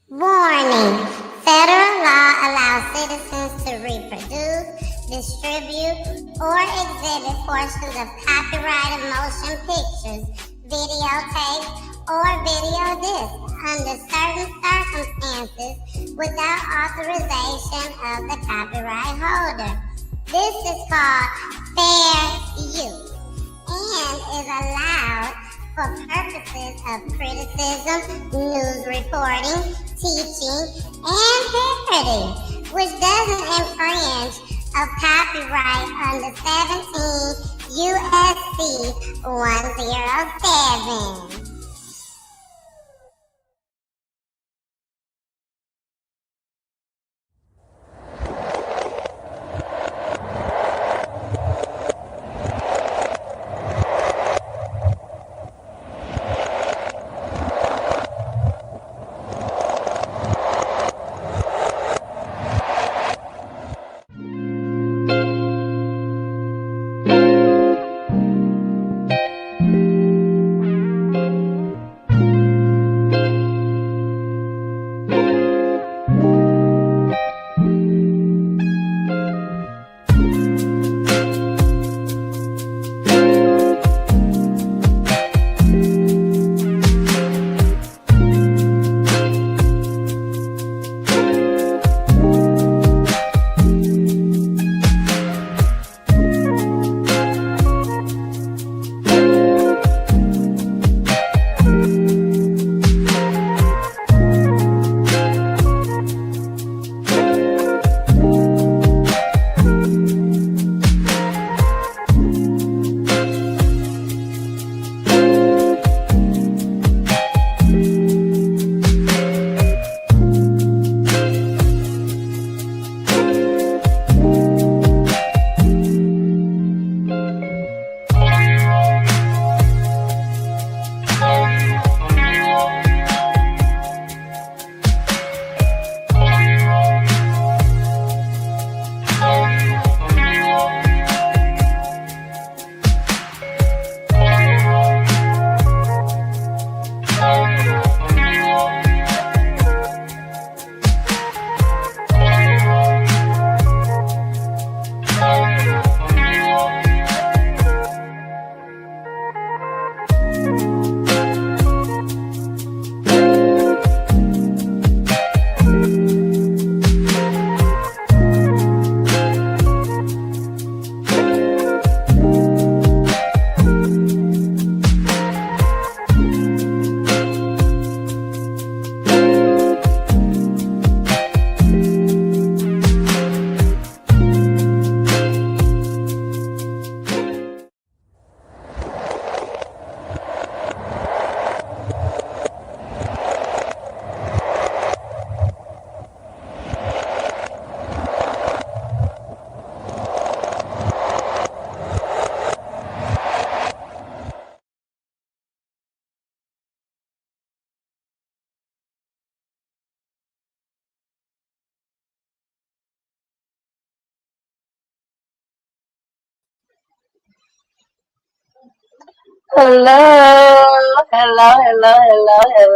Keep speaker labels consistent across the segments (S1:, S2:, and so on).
S1: Warning. Federal law allows citizens to reproduce, distribute, or exhibit portions of copyrighted motion pictures, videotapes, or video discs under certain circumstances without authorization of the copyright holder. This is called fair use and is allowed for purposes of criticism, news reporting, teaching, and parody, which doesn't infringe of copyright under 17 U.S.C. 107.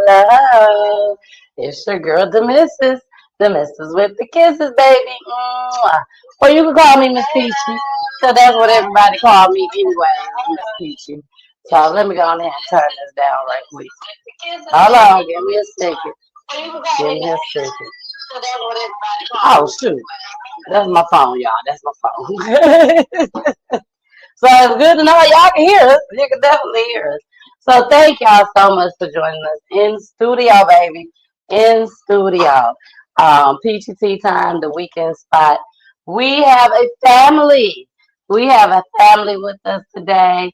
S2: Hello. It's your girl, the missus with the kisses, baby. Mwah. Or you can call me Miss Peachy, so that's what everybody call me anyway, Miss Peachy. So let me go on ahead and turn this down right quick. Hold on, give me a second. Give me a second. Oh shoot, that's my phone, y'all. That's my phone. So it's good to know y'all can hear us. You can definitely hear us. So thank y'all so much for joining us in studio, baby. In studio. Peachy Tea Tyme, the weekend spot. We have a family. We have a family with us today.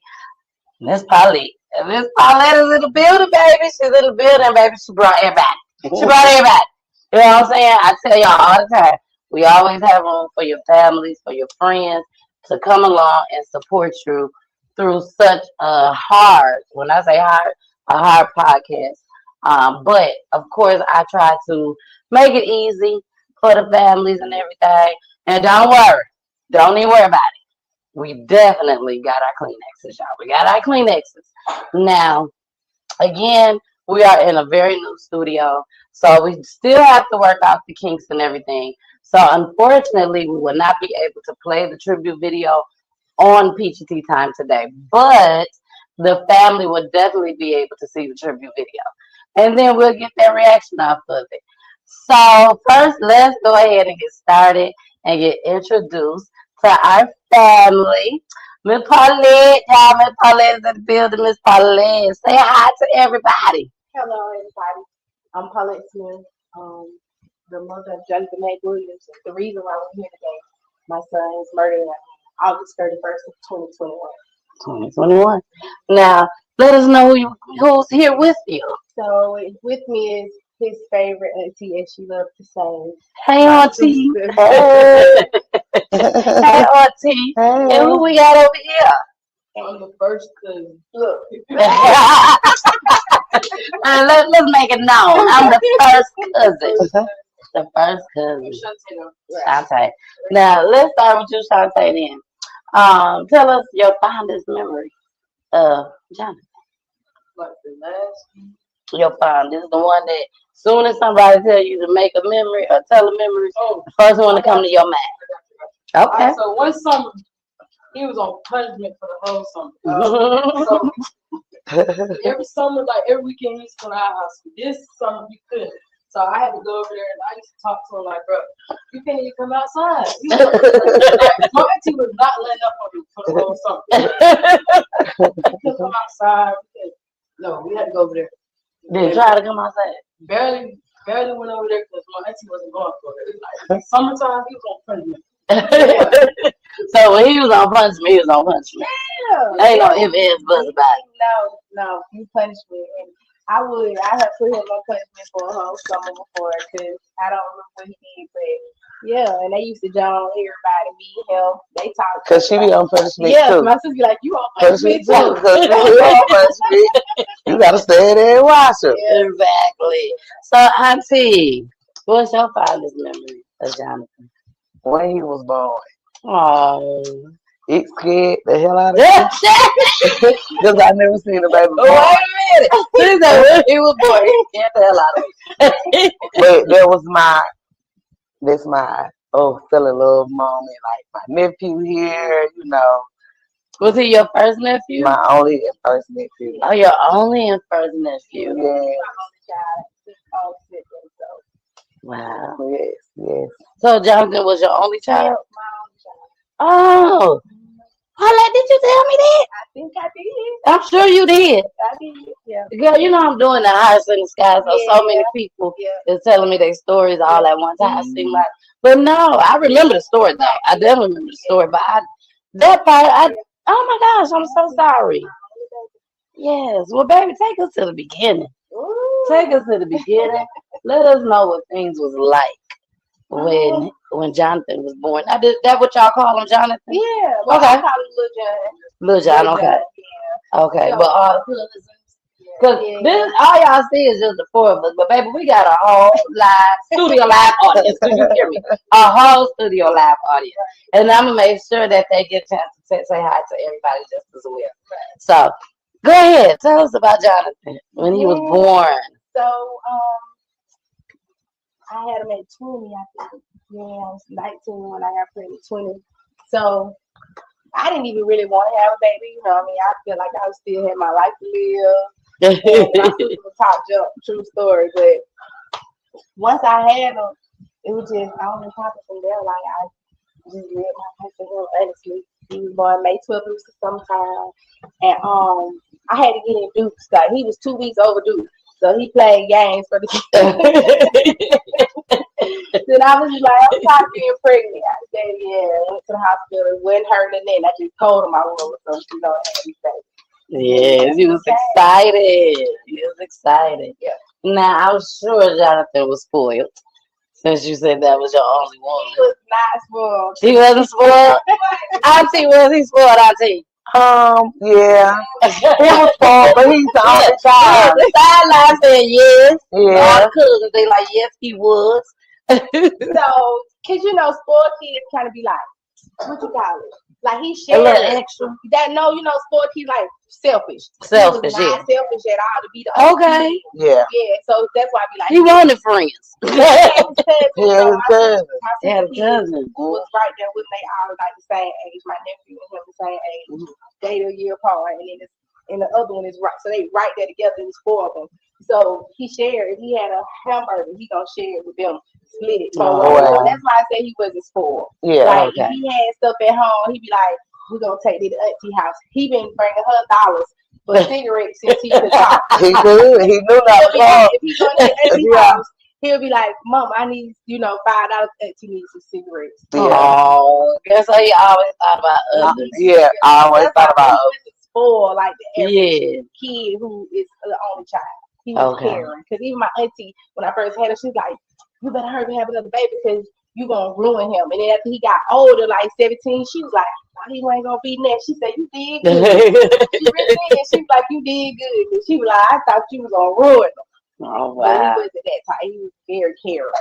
S2: Miss Paulette. Miss Paulette is in the building, baby. She's in the building, baby. She brought everybody. She brought everybody. You know what I'm saying? I tell y'all all the time. We always have room for your families, for your friends to come along and support you through such a hard, when I say hard, a hard podcast. But of course, I try to make it easy for the families and everything. And don't even worry about it. We definitely got our Kleenexes, y'all. We got our Kleenexes. Now, again, we are in a very new studio, so we still have to work out the kinks and everything. So unfortunately, we will not be able to play the tribute video on Peachy Tea Tyme today, but the family will definitely be able to see the tribute video, and then we'll get their reaction off of it. So first, let's go ahead and get started and get introduced to our family. Miss Paulette, y'all, Miss Paulette is in the building. Miss Paulette, say hi to everybody.
S3: Hello, everybody. I'm Paulette Smith, the mother of Johnathan McWilliams. The reason why we're here today, my son was murdered on August 31st of 2021.
S2: 2021. Now, let us know who's here with you.
S3: So with me is his favorite auntie, as she loves to say.
S2: Hey,
S3: my
S2: Auntie.
S3: sister.
S2: Hey. Hey, Auntie. And who we got over here?
S3: I'm the first cousin. Look.
S2: Let's make it known. I'm the first cousin. The first cousin. Shantae. Now, let's start with you, Shantae, then. Tell us your fondest memory of Johnathan.
S3: Like the last.
S2: Your fondest, the one that soon as somebody tell you to make a memory or tell a memory, the first one to come to your mind. Okay.
S4: Right, so one summer, he was on punishment for the whole summer. So every summer, like every weekend, he used to come to our house. This summer, he couldn't. So I had to go over there and I used to talk to him like, bro, you can't even come outside. Like, my auntie was not letting up on me for the whole summer. I couldn't come outside. No, we had to go over there.
S2: Did try to come outside?
S4: Barely went over there because my auntie wasn't going for it. Like, summertime, he was on punishment.
S2: So when he was on punishment, he was on punishment.
S3: Yeah.
S2: Ain't no ifs, ands, buts about it.
S3: No, you punish me. And I have put him on punishment for a whole summer before because I don't remember what he did, but yeah, and they used to join everybody, me, him, they talk.
S5: Cause she be on punishment
S3: yeah,
S5: too.
S3: my sister be like, you on punishment too.
S5: Cause she be on punishment. You gotta stay there and watch her.
S3: Yeah.
S2: Exactly. So, Auntie, what's your fondest memory of Johnathan?
S5: When he was born,
S2: Oh.
S5: it scared the hell out of me. Cause I never seen a baby born.
S2: Wait a minute. She said when he was born, he scared the hell out of me.
S5: But that's my fell in love moment. Like my nephew here,
S2: Was he your first nephew?
S5: my only and first nephew.
S2: Oh, your only and first nephew.
S5: Yes,
S2: Wow.
S5: yes.
S2: So Johnathan was your only child?
S3: My only child.
S2: Oh. Paulette, did you tell me that?
S3: I think I did.
S2: I'm sure you did.
S3: I did. Yeah.
S2: Girl, you know I'm doing the Hearts in the Sky, so many people
S3: Yeah.
S2: is telling me their stories all at one time. Seem like, but no, I remember the story though. I definitely remember the story, but that part, oh my gosh, I'm so sorry. Yes, well, baby, take us to the beginning.
S3: Ooh.
S2: Take us to the beginning. Let us know what things was like when Johnathan was born. Now, is that what y'all call him, Johnathan?
S3: Yeah. Well,
S2: Okay.
S3: I call him Lil John.
S2: Lil John, okay.
S3: Yeah.
S2: Okay,
S3: So,
S2: but all the cousins. Because
S3: Yeah.
S2: this, all y'all see is just the four of us. But, baby, we got a whole studio live audience. Do you hear me? A whole studio live audience. And I'm going to make sure that they get a chance to say hi to everybody just as well. So, go ahead. Tell us about Johnathan when he was born.
S3: So, I had him at 20, I think. Yeah, I was 19 when I got pregnant, 20. So, I didn't even really want to have a baby. You know what I mean? I feel like I still had my life to live. And my sister was top jump, true story. But once I had him, it was just, I don't know how from there. Like, I just lived my life for him, honestly. He was born May 12th, it was sometime. And I had to get him Dukes. Like, he was 2 weeks overdue. So he played games for the kids. Then I was just like, I'm tired of being pregnant. I said, yeah, I went to the hospital. It wasn't hurting then. I just told him I was, so she don't have me baby.
S2: Yes, he was excited. He was excited.
S3: Yeah.
S2: Now, I'm sure Johnathan was spoiled, since you said that was your only
S3: He
S2: one.
S3: was not spoiled.
S2: He wasn't spoiled? Auntie, was he spoiled, Auntie?
S5: Yeah. He was spoiled, but he's the only
S2: Yeah,
S5: child.
S2: the sideline said yes.
S5: Yeah.
S2: All the cousins, they like, yes, he was.
S3: So, because, spoiled kids kind of be like, what you call it? Like he
S2: A
S3: shared
S2: little extra.
S3: that. No, spoiled kids like selfish.
S2: Selfish,
S3: He was not selfish at all to be the
S2: Okay.
S5: Yeah.
S3: Yeah, so that's why I be like
S2: He wanted friends.
S3: yeah, his cousin.
S5: Yeah,
S3: So
S5: his cousin.
S3: my
S2: Had a
S3: sister kids
S2: cousin.
S3: was right there with me. They all like the same age. My nephew and him the same age. They a year apart, and the other one is right. So they right there together. It was 4 of them. So he shared. If he had a hamburger, he gonna share it with them. Split it.
S2: Oh,
S3: So
S2: wow.
S3: that's why I say he wasn't spoiled.
S5: Yeah.
S3: Like
S2: Okay.
S3: if he had stuff at home, he'd be like, "We're gonna take it to auntie house." He been bringing her dollars for cigarettes since he could talk.
S5: He knew. He knew not to call.
S3: If he's going to auntie
S5: Yeah.
S3: house, he'll be like, "Mom, I need $5. Auntie needs some cigarettes."
S5: Yeah.
S2: Oh, that's how he always thought about others.
S5: Yeah. I always
S3: That's
S5: thought
S3: why
S5: about.
S3: he wasn't spoiled like the average
S2: Yeah.
S3: kid who is the only child. He was
S2: Okay.
S3: caring. Because even my auntie, when I first had her, she was like, "You better hurry and have another baby because you gonna ruin him." And then after he got older, like 17, she was like, "He ain't gonna be next." She said, "You did good." She really did. She was like, "You did good." And she was like, "I thought you was gonna ruin him."
S2: Oh,
S3: But he
S2: wow.
S3: wasn't that type. He was very caring.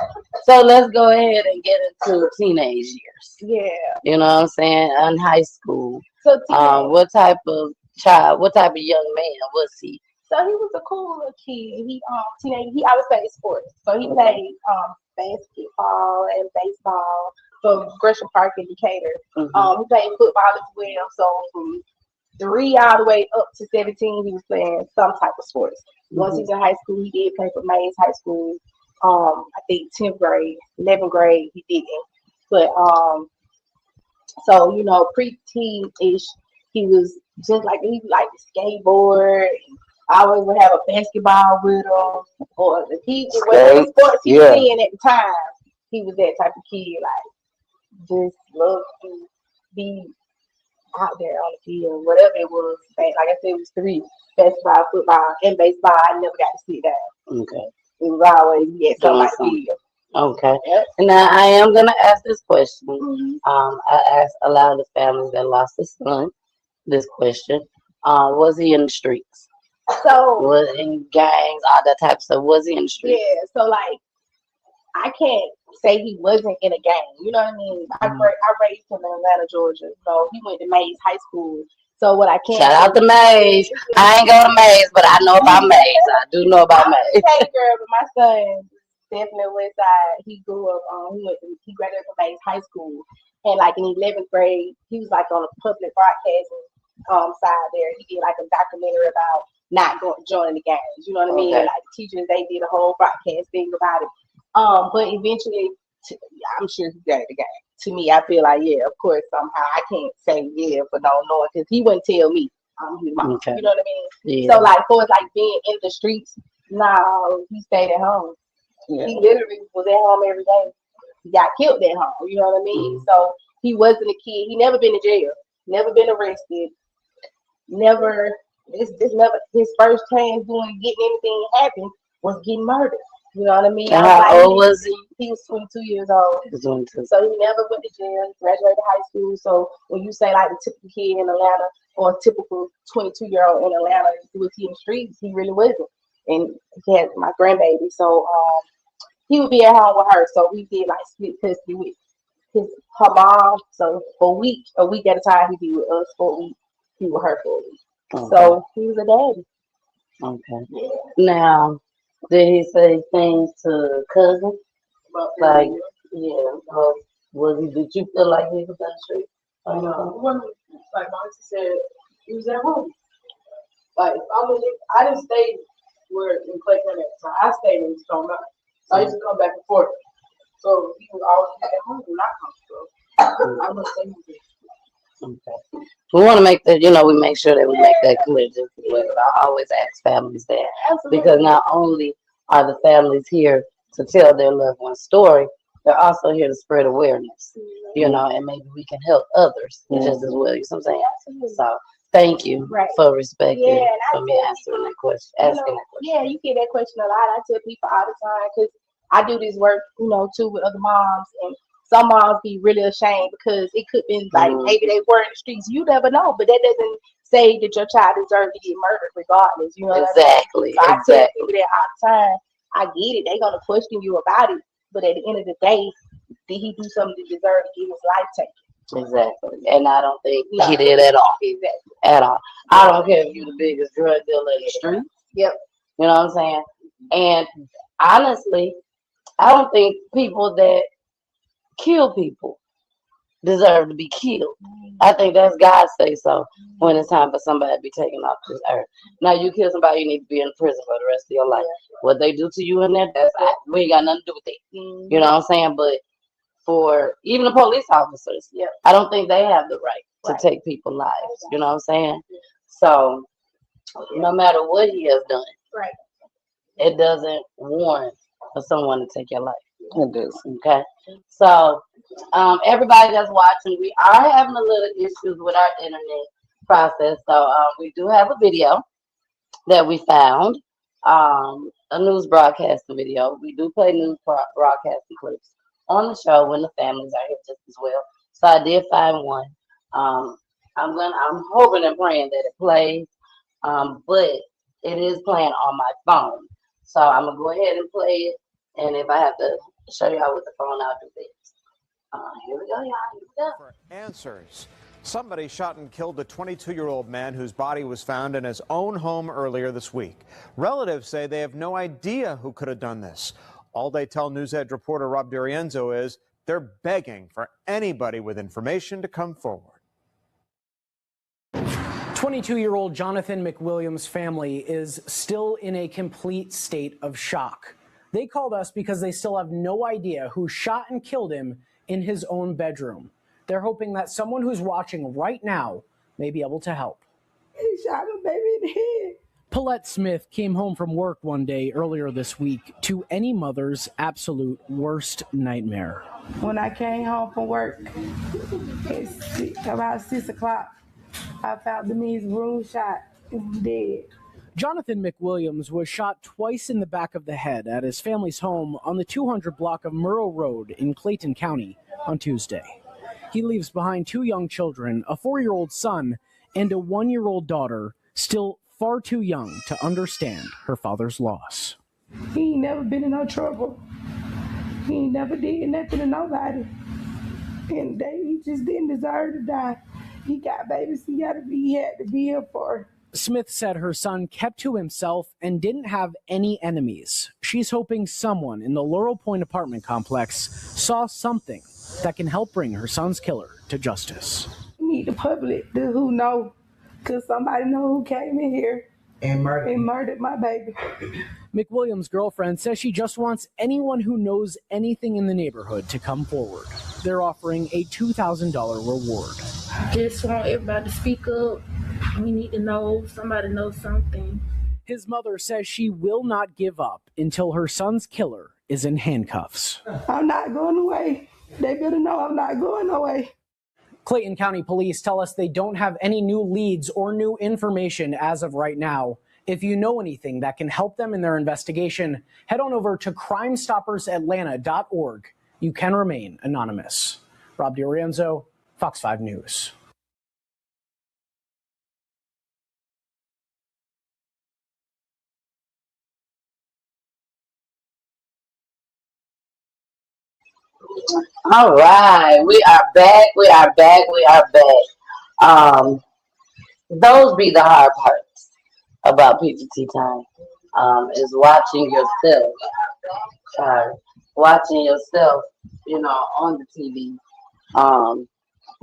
S2: So let's go ahead and get into teenage years.
S3: Yeah.
S2: You know what I'm saying? In high school.
S3: So teenage.
S2: What type of child, what type of young man was he?
S3: So he was a cool little kid. He teenage. He always played sports. So he played basketball and baseball for Gresham Park in Decatur.
S2: Mhm.
S3: He played football as well. So from 3 all the way up to 17, he was playing some type of sports. Once he was in high school, he did play for Mays High School. I think 10th grade, 11th grade, he didn't. But so pre-teen-ish, he was just like he liked to skateboard. I always would have a basketball with him, or if he just whatever sports he was in at the time, he was that type of kid, like just love to be out there on the field, whatever it was. Like I said, it was 3: basketball, football, and baseball. I never got to sit down.
S2: Okay.
S3: It was always somebody field.
S2: Okay.
S3: Yep.
S2: Now I am gonna ask this question.
S3: Mm-hmm.
S2: I asked a lot of the families that lost a son this question. Was he in the streets?
S3: So
S2: Was in gangs, all that type of stuff? Was he in the streets?
S3: yeah, so like I can't say he wasn't in a gang. You know what I mean? I raised him in Atlanta, Georgia. So he went to Mays High School. So what I can't
S2: Shout out to Mays. I ain't go to Mays, but I know about Mays. I do know about
S3: I'm
S2: Mays.
S3: a state girl, but my son definitely West Side. He grew up. He graduated from Mays High School, and like in 11th grade, he was like on a public broadcasting side there. He did like a documentary about not joining the gangs. You know what I mean?
S2: Okay.
S3: Like the teachers, they did a whole broadcast thing about it. But eventually, I'm sure he got the gang. To me, I feel like of course somehow I can't say for no knowing because he wouldn't tell me. His mom.
S2: Okay.
S3: You know what I mean?
S2: Yeah.
S3: So like for like being in the streets, no, he stayed at home.
S5: Yeah.
S3: He literally was at home every day. He got killed at home. You know what I mean?
S2: Mm-hmm.
S3: So he wasn't a kid. He never been to jail. Never been arrested. Never. This never his first chance getting anything happen was getting murdered. You know what I mean?
S2: And how old was he?
S3: He was 22 years old.
S2: He was 22.
S3: So he never went to jail. He graduated high school. So when you say like the typical kid in Atlanta or a typical 22-year-old in Atlanta, was he in the streets? He really wasn't. And he had my grandbaby. So he would be at home with her. So we did like split custody with her mom. So for a week at a time, he'd be with us for a week. He with her for a week.
S2: Okay.
S3: So he was a daddy.
S2: Okay.
S3: Yeah.
S2: Now, did he say things to cousin? Like, was he? Did you feel like he was in the street?
S4: It wasn't like Monty said. He was at home. Like I didn't stay where in Clay County at the time. I stayed in Stone Mountain. So I used to come back and forth. So he was always at home when I come. So I must say he was there.
S2: Okay. We want to make that, we make sure that we make that clear just as well. I always ask families that because not only are the families here to tell their loved one's story, they're also here to spread awareness, and maybe we can help others just as well. You know what I'm saying? So thank you for respecting for me answering that question. Asking that question.
S3: Yeah, you get that question a lot. I tell people all the time because I do this work, too, with other moms, and some moms be really ashamed because it could be like maybe they were in the streets. You never know, but that doesn't say that your child deserves to get murdered regardless. You know
S2: Exactly.
S3: What I mean? So I tell people that all the time. I get it. They're gonna question you about it, but at the end of the day, did he do something to deserve to get his life taken?
S2: Exactly. And I don't think he did at all.
S3: Exactly.
S2: At all. I don't care if you're the biggest drug dealer in the street.
S3: Yep.
S2: You know what I'm saying? And honestly, I don't think people that kill people deserve to be killed. I think that's God's say so when it's time for somebody to be taken off this earth. Now, you kill somebody, you need to be in prison for the rest of your life. What they do to you in there, we ain't got nothing to do with it. You know what I'm saying? But for even the police officers, I don't think they have the right to take people's lives. You know what I'm saying? So, no matter what he has done, it doesn't warrant for someone to take your life.
S5: It does.
S2: Okay? So, everybody that's watching, we are having a little issues with our internet process. So, we do have a video that we found, a news broadcasting video. We do play news broadcasting clips on the show when the families are here just as well. So I did find one. I'm hoping and praying that it plays, but it is playing on my phone. So I'm gonna go ahead and play it, and if I have to show y'all with the phone, I'll do this. Here we go, y'all. Here we go.
S6: For answers. Somebody shot and killed a 22-year-old man whose body was found in his own home earlier this week. Relatives say they have no idea who could have done this. All they tell News Edge reporter Rob DiRienzo is they're begging for anybody with information to come forward.
S7: 22-year-old Johnathan McWilliams' family is still in a complete state of shock. They called us because they still have no idea who shot and killed him in his own bedroom. They're hoping that someone who's watching right now may be able to help.
S3: He shot my baby in the head.
S7: Paulette Smith came home from work one day earlier this week to any mother's absolute worst nightmare.
S3: When I came home from work, about 6 o'clock, I found the man's room shot and dead.
S7: Johnathan McWilliams was shot twice in the back of the head at his family's home on the 200 block of Murrow Road in Clayton County on Tuesday. He leaves behind 2 young children, a 4-year-old son and a 1-year-old daughter, still far too young to understand her father's loss.
S3: He ain't never been in no trouble. He ain't never did nothing to nobody. And he just didn't deserve to die. He got babies he had to be here for.
S7: Smith said her son kept to himself and didn't have any enemies. She's hoping someone in the Laurel Point apartment complex saw something that can help bring her son's killer to justice.
S3: We need the public to who know, because somebody know who came in here and murdered my baby.
S7: McWilliams' girlfriend says she just wants anyone who knows anything in the neighborhood to come forward. They're offering a $2,000 reward.
S8: Just want everybody to speak up. We need to know, somebody knows something.
S7: His mother says she will not give up until her son's killer is in handcuffs.
S3: I'm not going away. They better know I'm not going away.
S7: Clayton County Police tell us they don't have any new leads or new information as of right now. If you know anything that can help them in their investigation, head on over to crimestoppersatlanta.org. You can remain anonymous. Rob DiRienzo, Fox 5 News.
S2: All right, we are back. Those be the hard parts about Peachy Tea Tyme, is watching yourself, on the TV,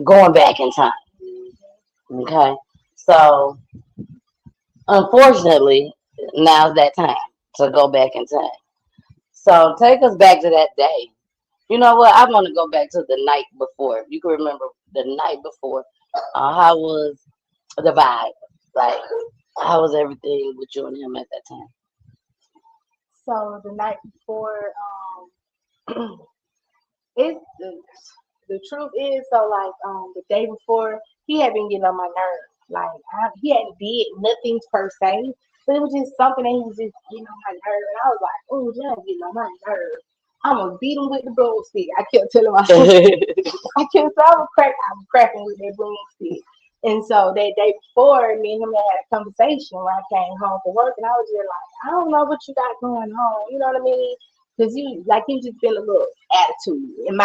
S2: going back in time. Okay, so unfortunately, now's that time to go back in time. So take us back to that day. You know what? I want to go back to the night before. You can remember the night before. How was the vibe? Like, how was everything with you and him at that time?
S3: So the night before, it's the truth is, the day before, he had been getting on my nerves. Like, he hadn't did nothing per se, but it was just something that he was just getting on my nerves. And I was like, oh, John getting on my nerves. I'm gonna beat him with the broomstick. I kept telling myself, I was cracking with that broomstick. And so that day before, me and him had a conversation when I came home from work, and I was just like, I don't know what you got going on. You know what I mean? Cause he just been a little attitude. I'm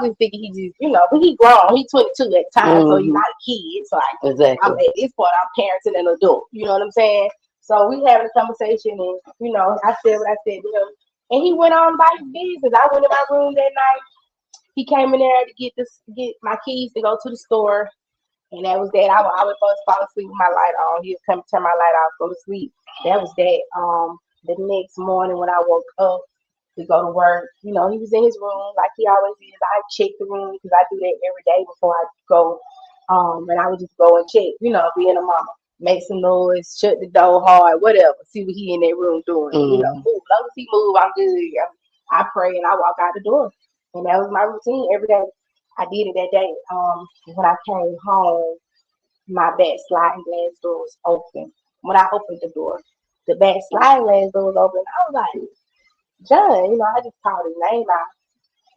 S3: just thinking he just, but he grown. He 22 at the time, so he's not a kid. So
S2: Exactly.
S3: I'm at this point, I'm parenting an adult. You know what I'm saying? So we having a conversation, and I said what I said to him, and he went on about his business. I went in my room that night. He came in there to get my keys to go to the store, and that was that. I was supposed to fall asleep with my light on. He would come turn my light off, go to sleep. That was that. The next morning when I woke up to go to work, he was in his room like he always is. I check the room because I do that every day before I go. And I would just go and check, being a mama. Make some noise, shut the door hard, whatever. See what he in that room doing. As long as he move, I'm good. I pray and I walk out the door. And that was my routine every day. I did it that day. When I came home, my back sliding glass door was open. When I opened the door, the back sliding glass door was open. I was like, John, I just called his name out.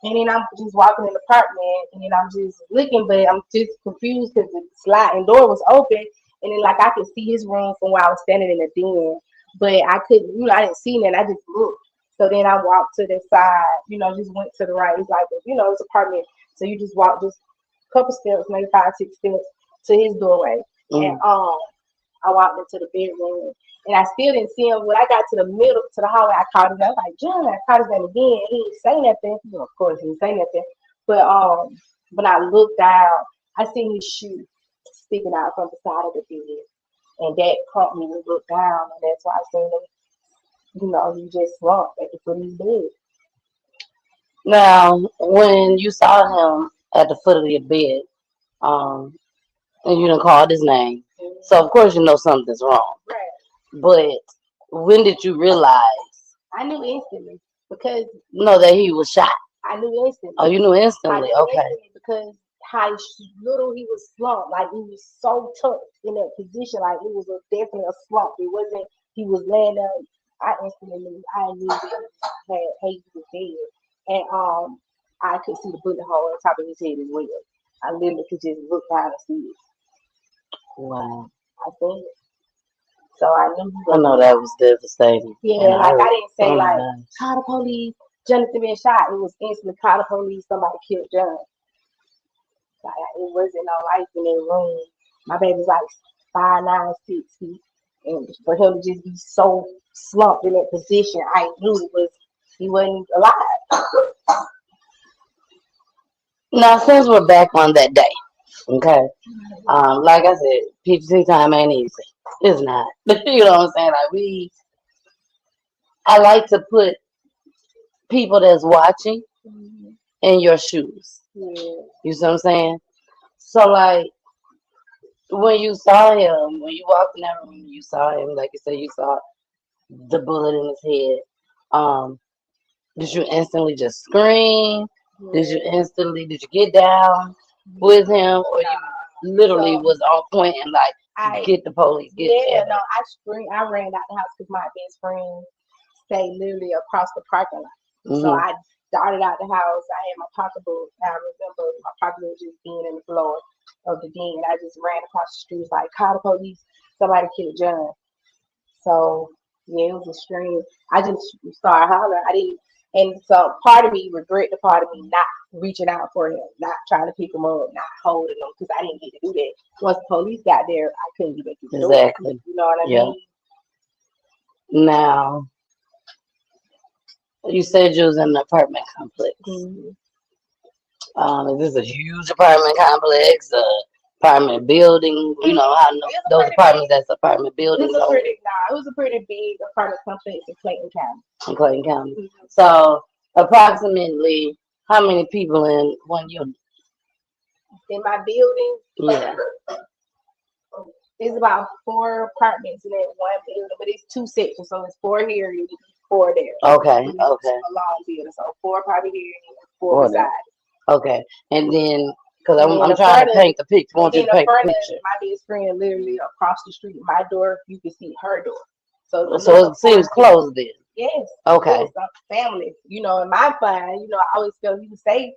S3: And then I'm just walking in the apartment, and then I'm just looking, but I'm just confused because the sliding door was open. And then, I could see his room from where I was standing in the den, but I couldn't, I didn't see nothing. I just looked. So then I walked to the side, just went to the right. It's like, it's apartment. So you just walk just a couple steps, maybe 5, 6 steps to his doorway. And I walked into the bedroom, and I still didn't see him. When I got to the middle, to the hallway, I called him. I was like, John, I called his name again. He didn't say nothing. Of course, he didn't say nothing. But when I looked out, I seen his shoe sticking out from the side of the bed. And that prompted me to look down, and that's why I seen him, he just slumped at the foot of his bed.
S2: Now, when you saw him at the foot of your bed, and you done called his name, so of course you know something's wrong.
S3: Right.
S2: But when did you realize?
S3: I knew instantly because
S2: that he was shot.
S3: I knew instantly.
S2: Oh, you knew instantly. Okay.
S3: Instantly because how little he was slumped, like he was so tucked in that position, like it was definitely a slump. It wasn't he was laying there. I instantly knew. I knew that he was dead, and I could see the bullet hole on top of his head as well. I literally could just look down and see it.
S2: Wow.
S3: I think. So I knew.
S2: I know that was devastating.
S3: Yeah, I didn't say call the police. Johnathan been shot. It was instantly call the police. Somebody killed John. It wasn't no life in that room. My baby's like 5'9", 6 feet, and for him to just be so slumped in that position, I knew he wasn't alive.
S2: Now, since we're back on that day, okay, like I said, Peachy Tea Tyme ain't easy. It's not. You know what I'm saying? I like to put people that's watching in your shoes.
S3: Yeah.
S2: You see what I'm saying? So, when you saw him, when you walked in that room, you saw him, like you said, you saw the bullet in his head. Did you instantly just scream?
S3: Yeah.
S2: Did you get down with him? Or you literally was on point and get the police?
S3: I screamed. I ran out the house because my best friend stayed literally across the parking lot. So I darted out the house. I had my pocketbook. I remember my pocketbook just being in the floor of the den. I just ran across the street, like, call the police. Somebody killed John. So, yeah, it was extreme. I just started hollering. And so part of me regret the part of me not reaching out for him, not trying to pick him up, not holding him, because I didn't get to do that. Once the police got there, I couldn't get back to the door.
S2: Exactly.
S3: You know what I mean?
S2: Now, you said you was in an apartment complex. Is this a huge apartment complex, apartment building? You know, I know those apartments, that's apartment buildings.
S3: It was a pretty big apartment complex in Clayton County.
S2: In Clayton County. So, approximately, how many people in one unit?
S3: In my building?
S2: Yeah.
S3: It's about 4 apartments in that one building, but it's 2 sections, so it's 4 here and 4 there.
S2: Okay.
S3: It's a long building, so 4 probably here and 4 beside.
S2: Okay, and then because I'm trying to paint the picture. Want you to paint the picture.
S3: My best friend literally across the street, my door, you can see her door. So
S2: it seems close then.
S3: Yes.
S2: Okay.
S3: Yes, family, in my mind, I always felt he was safe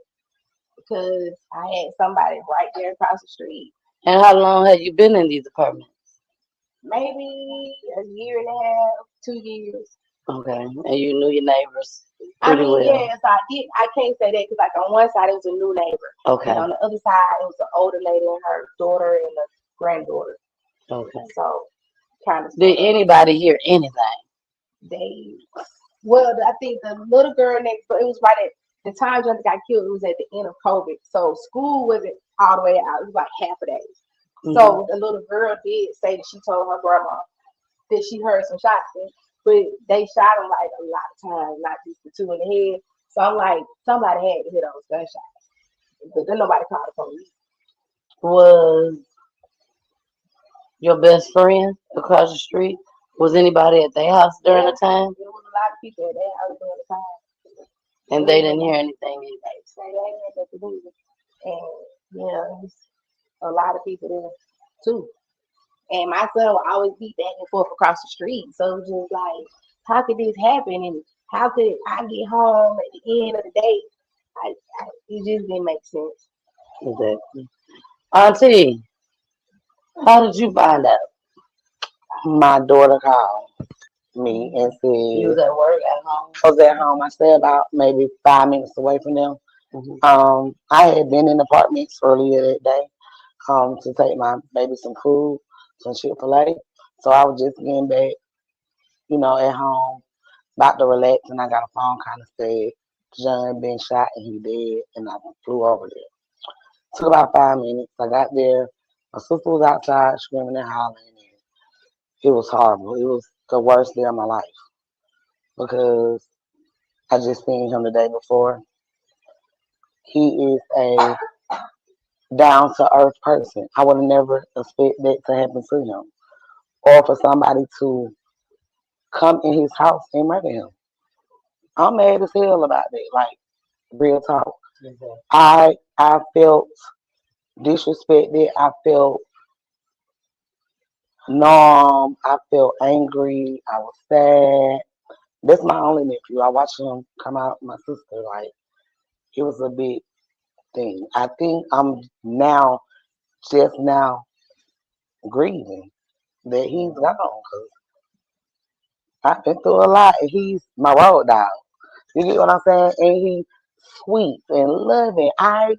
S3: because I had somebody right there across the street.
S2: And how long have you been in these apartments?
S3: Maybe a year and a half, 2 years.
S2: Okay, and you knew your neighbors?
S3: I
S2: Pretty
S3: mean,
S2: well.
S3: yeah, so I can't say that because, like, on one side, it was a new neighbor.
S2: Okay.
S3: And on the other side, it was an older lady and her daughter and a granddaughter.
S2: Okay.
S3: So, kind of.
S2: Did anybody hear anything?
S3: Well, I think the little girl next door, it was right at the time Johnathan got killed, it was at the end of COVID. So, school wasn't all the way out. It was like half a day. So, the little girl did say that she told her grandma that she heard some shots. But they shot him like a lot of times, not just the two in the head. So I'm like, somebody had to hit those gunshots. But then nobody called the police.
S2: Was your best friend across the street? Was anybody at their house during the time?
S3: There was a lot of people at their house during the time.
S2: And they didn't hear anything either.
S3: They say they had nothing to do with it. And yeah, it was a lot of people there too. And my son would always be back and forth across the street. So it was just like, how could this happen? And how could I get home at the end of the day? It just didn't make sense.
S2: Exactly. Auntie, how did you find out?
S5: My daughter called me and
S2: You was
S5: said,
S2: at work at home?
S5: I was at home. I stay about maybe 5 minutes away from them. I had been in apartments earlier that day to take my baby some food, some Chick-fil-A. So I was just getting back, at home, about to relax, and I got a phone kind of said, John been shot and he dead, and I flew over there. Took about 5 minutes. I got there. My sister was outside screaming and hollering, and it was horrible. It was the worst day of my life because I just seen him the day before. He is a down to earth person. I would have never expected that to happen to him, or for somebody to come in his house and murder him. I'm mad as hell about that. Like, real talk. I felt disrespected. I felt numb. I felt angry. I was sad. That's my only nephew. I watched him come out with my sister. Like, it was a big thing. I think I'm just now grieving that he's gone because I've been through a lot and he's my road dog. You get what I'm saying? And he's sweet and loving. I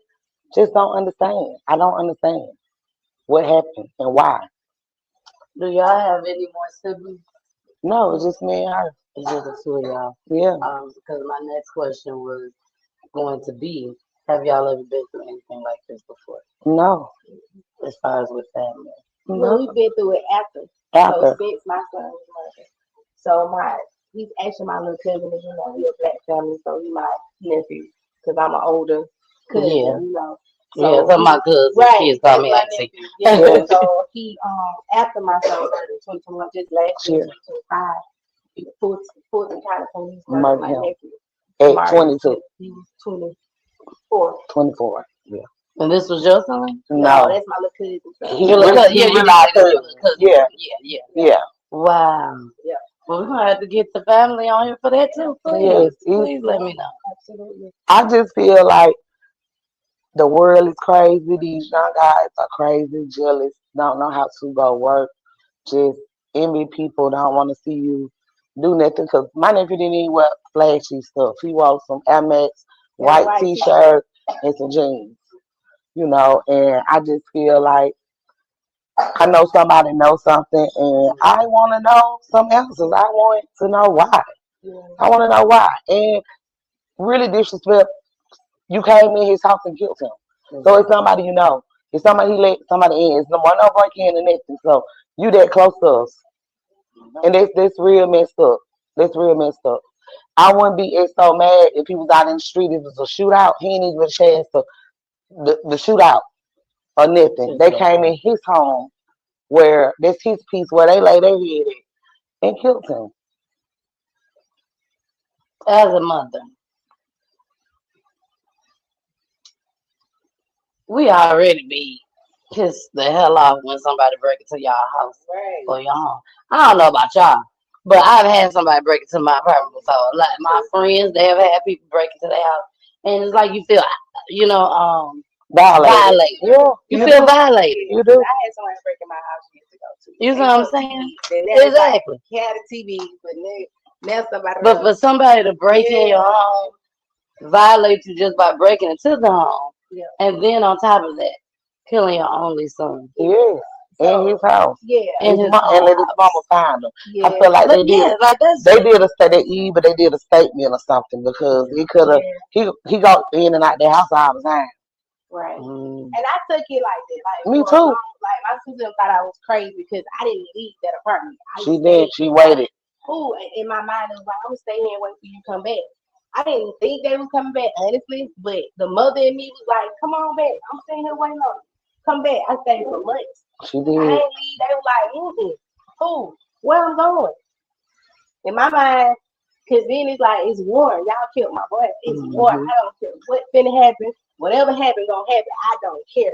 S5: just don't understand. I don't understand what happened and why.
S2: Do y'all have any more siblings?
S5: No, it's just me and her.
S2: It's just the two of y'all.
S5: Yeah.
S2: Because my next question was going to be, have y'all ever been through anything like this before?
S5: No.
S2: As far as with family.
S3: Well, we've been through it after. So since my son was murdered. So he's actually my little cousin, we're a black family, so he's my nephew. Because I'm an older cousin,
S2: So my cousin, kids call me auntie.
S3: Yeah, so he, after my son murdered in 2021, just last year, 2025, he pulled the kind of police murdered my nephew.
S5: At 22.
S3: He was 24.
S5: 24, yeah.
S2: And this was your son?
S3: No, that's my little cousin.
S2: Yeah. Wow. Yeah. Well, we're going to have to get the family on here for that too. Please, please let me know.
S3: Absolutely.
S5: I just feel like the world is crazy. These young guys are crazy, jealous, don't know how to go work, just envy people, don't want to see you do nothing. Because my nephew didn't even wear flashy stuff. He wore some Air Max, white t-shirt, and some jeans. And I just feel like I know somebody knows something, and I want to know some answers. I want to know why. I want to know why. And really disrespect. You came in his house and killed him. So it's somebody you know. It's somebody he let somebody in. It's no break in and nothing. So you that close to us. And that's real messed up. That's real messed up. I wouldn't be so mad if he was out in the street. If it was a shootout, he didn't even get a chance to the shootout or nothing. They came in his home where that's his piece where they lay their head at and killed him.
S2: As a mother, we already be pissed the hell off when somebody break into y'all house or your home. I don't know about y'all, but I've had somebody break into my apartment before. Like my friends, they have had people break into their house, and it's like you feel, violated.
S5: Yeah,
S2: you feel violated.
S5: You do.
S3: I had somebody break in my house years ago too.
S2: You know what I'm saying? Exactly.
S3: He had a TV, but Now somebody
S2: But
S3: else.
S2: for somebody to break in your home, violate you just by breaking into the home,
S3: Yeah.
S2: and then on top of that, killing your only son.
S5: Yeah. In his house.
S3: Yeah.
S2: In his
S5: And let his mama find him.
S3: Yeah.
S5: I feel like
S2: But yeah, like that's
S5: they did a statement or something because he could have he got in and out their house all the time.
S3: Right.
S2: Mm.
S3: And I took it like that. Like
S5: Me
S3: for a
S5: too.
S3: like my sister thought I was crazy because I didn't leave that apartment.
S5: She did. She waited.
S3: Ooh, in my mind it was like, I'm gonna stay here and wait for you to come back. I didn't think they was coming back, honestly, but the mother in me was like, come on back. I'm sitting here waiting on you. Come back. I stayed for months.
S5: She
S3: I
S5: did.
S3: didn't leave. They were like, who? Where I'm going? In my mind, because then it's like, it's war. Y'all killed my boy. It's war. I don't care what finna happen. Whatever happened, gonna happen. I don't care.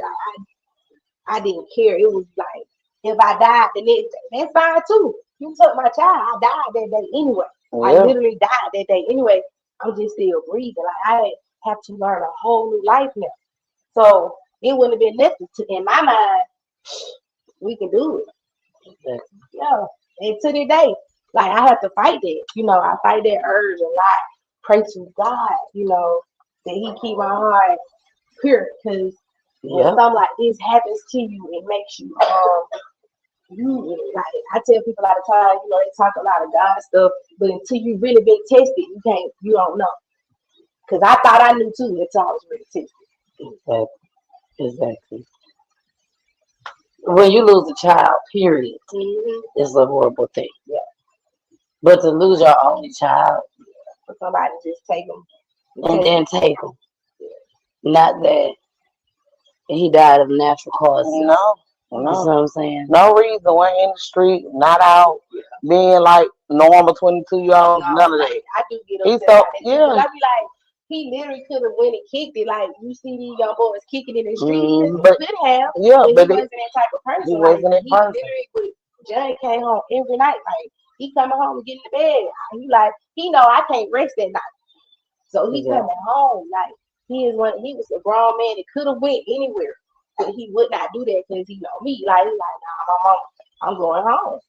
S3: I didn't care. It was like, if I died the next day, that's fine too. You took my child. I died that day anyway. I
S5: Yeah.
S3: literally died that day anyway. I'm just still breathing. Like I have to learn a whole new life now. So it wouldn't have been nothing to, in my mind, we can do it. Yeah. And to this day, like I have to fight that. You know, I fight that urge a lot. Pray to God, you know, that He keep my heart pure. Because when something like this happens to you, it makes you you like I tell people all the time, you know, they talk a lot of God stuff, but until you really been tested, you don't know. Because I thought I knew too until I was really tested.
S2: Exactly. When you lose a child, period, it's a horrible thing.
S3: Yeah.
S2: But to lose your only child,
S3: For somebody to just take them.
S2: and then take him, not that he died of natural causes.
S5: No.
S2: You know what I'm saying?
S5: No reason. Went in the street, not out, being like normal 22-year-olds, none of that.
S3: I do get
S5: He's
S3: upset
S5: so,
S3: about that.
S5: yeah.
S3: I be like, he literally could have went and kicked it. Like you see these young boys kicking in the street.
S5: But
S3: He could have.
S5: yeah,
S3: But
S5: but
S3: he wasn't that type of person.
S5: he
S3: Like,
S5: wasn't that
S3: he
S5: person.
S3: literally would. John came home every night. Like he coming home and getting to bed. He like he know I can't rest that night. So he coming home. Like he was a grown man that could have went anywhere. But he would not do that because he know me. Like he like, nah, my mom, I'm going home.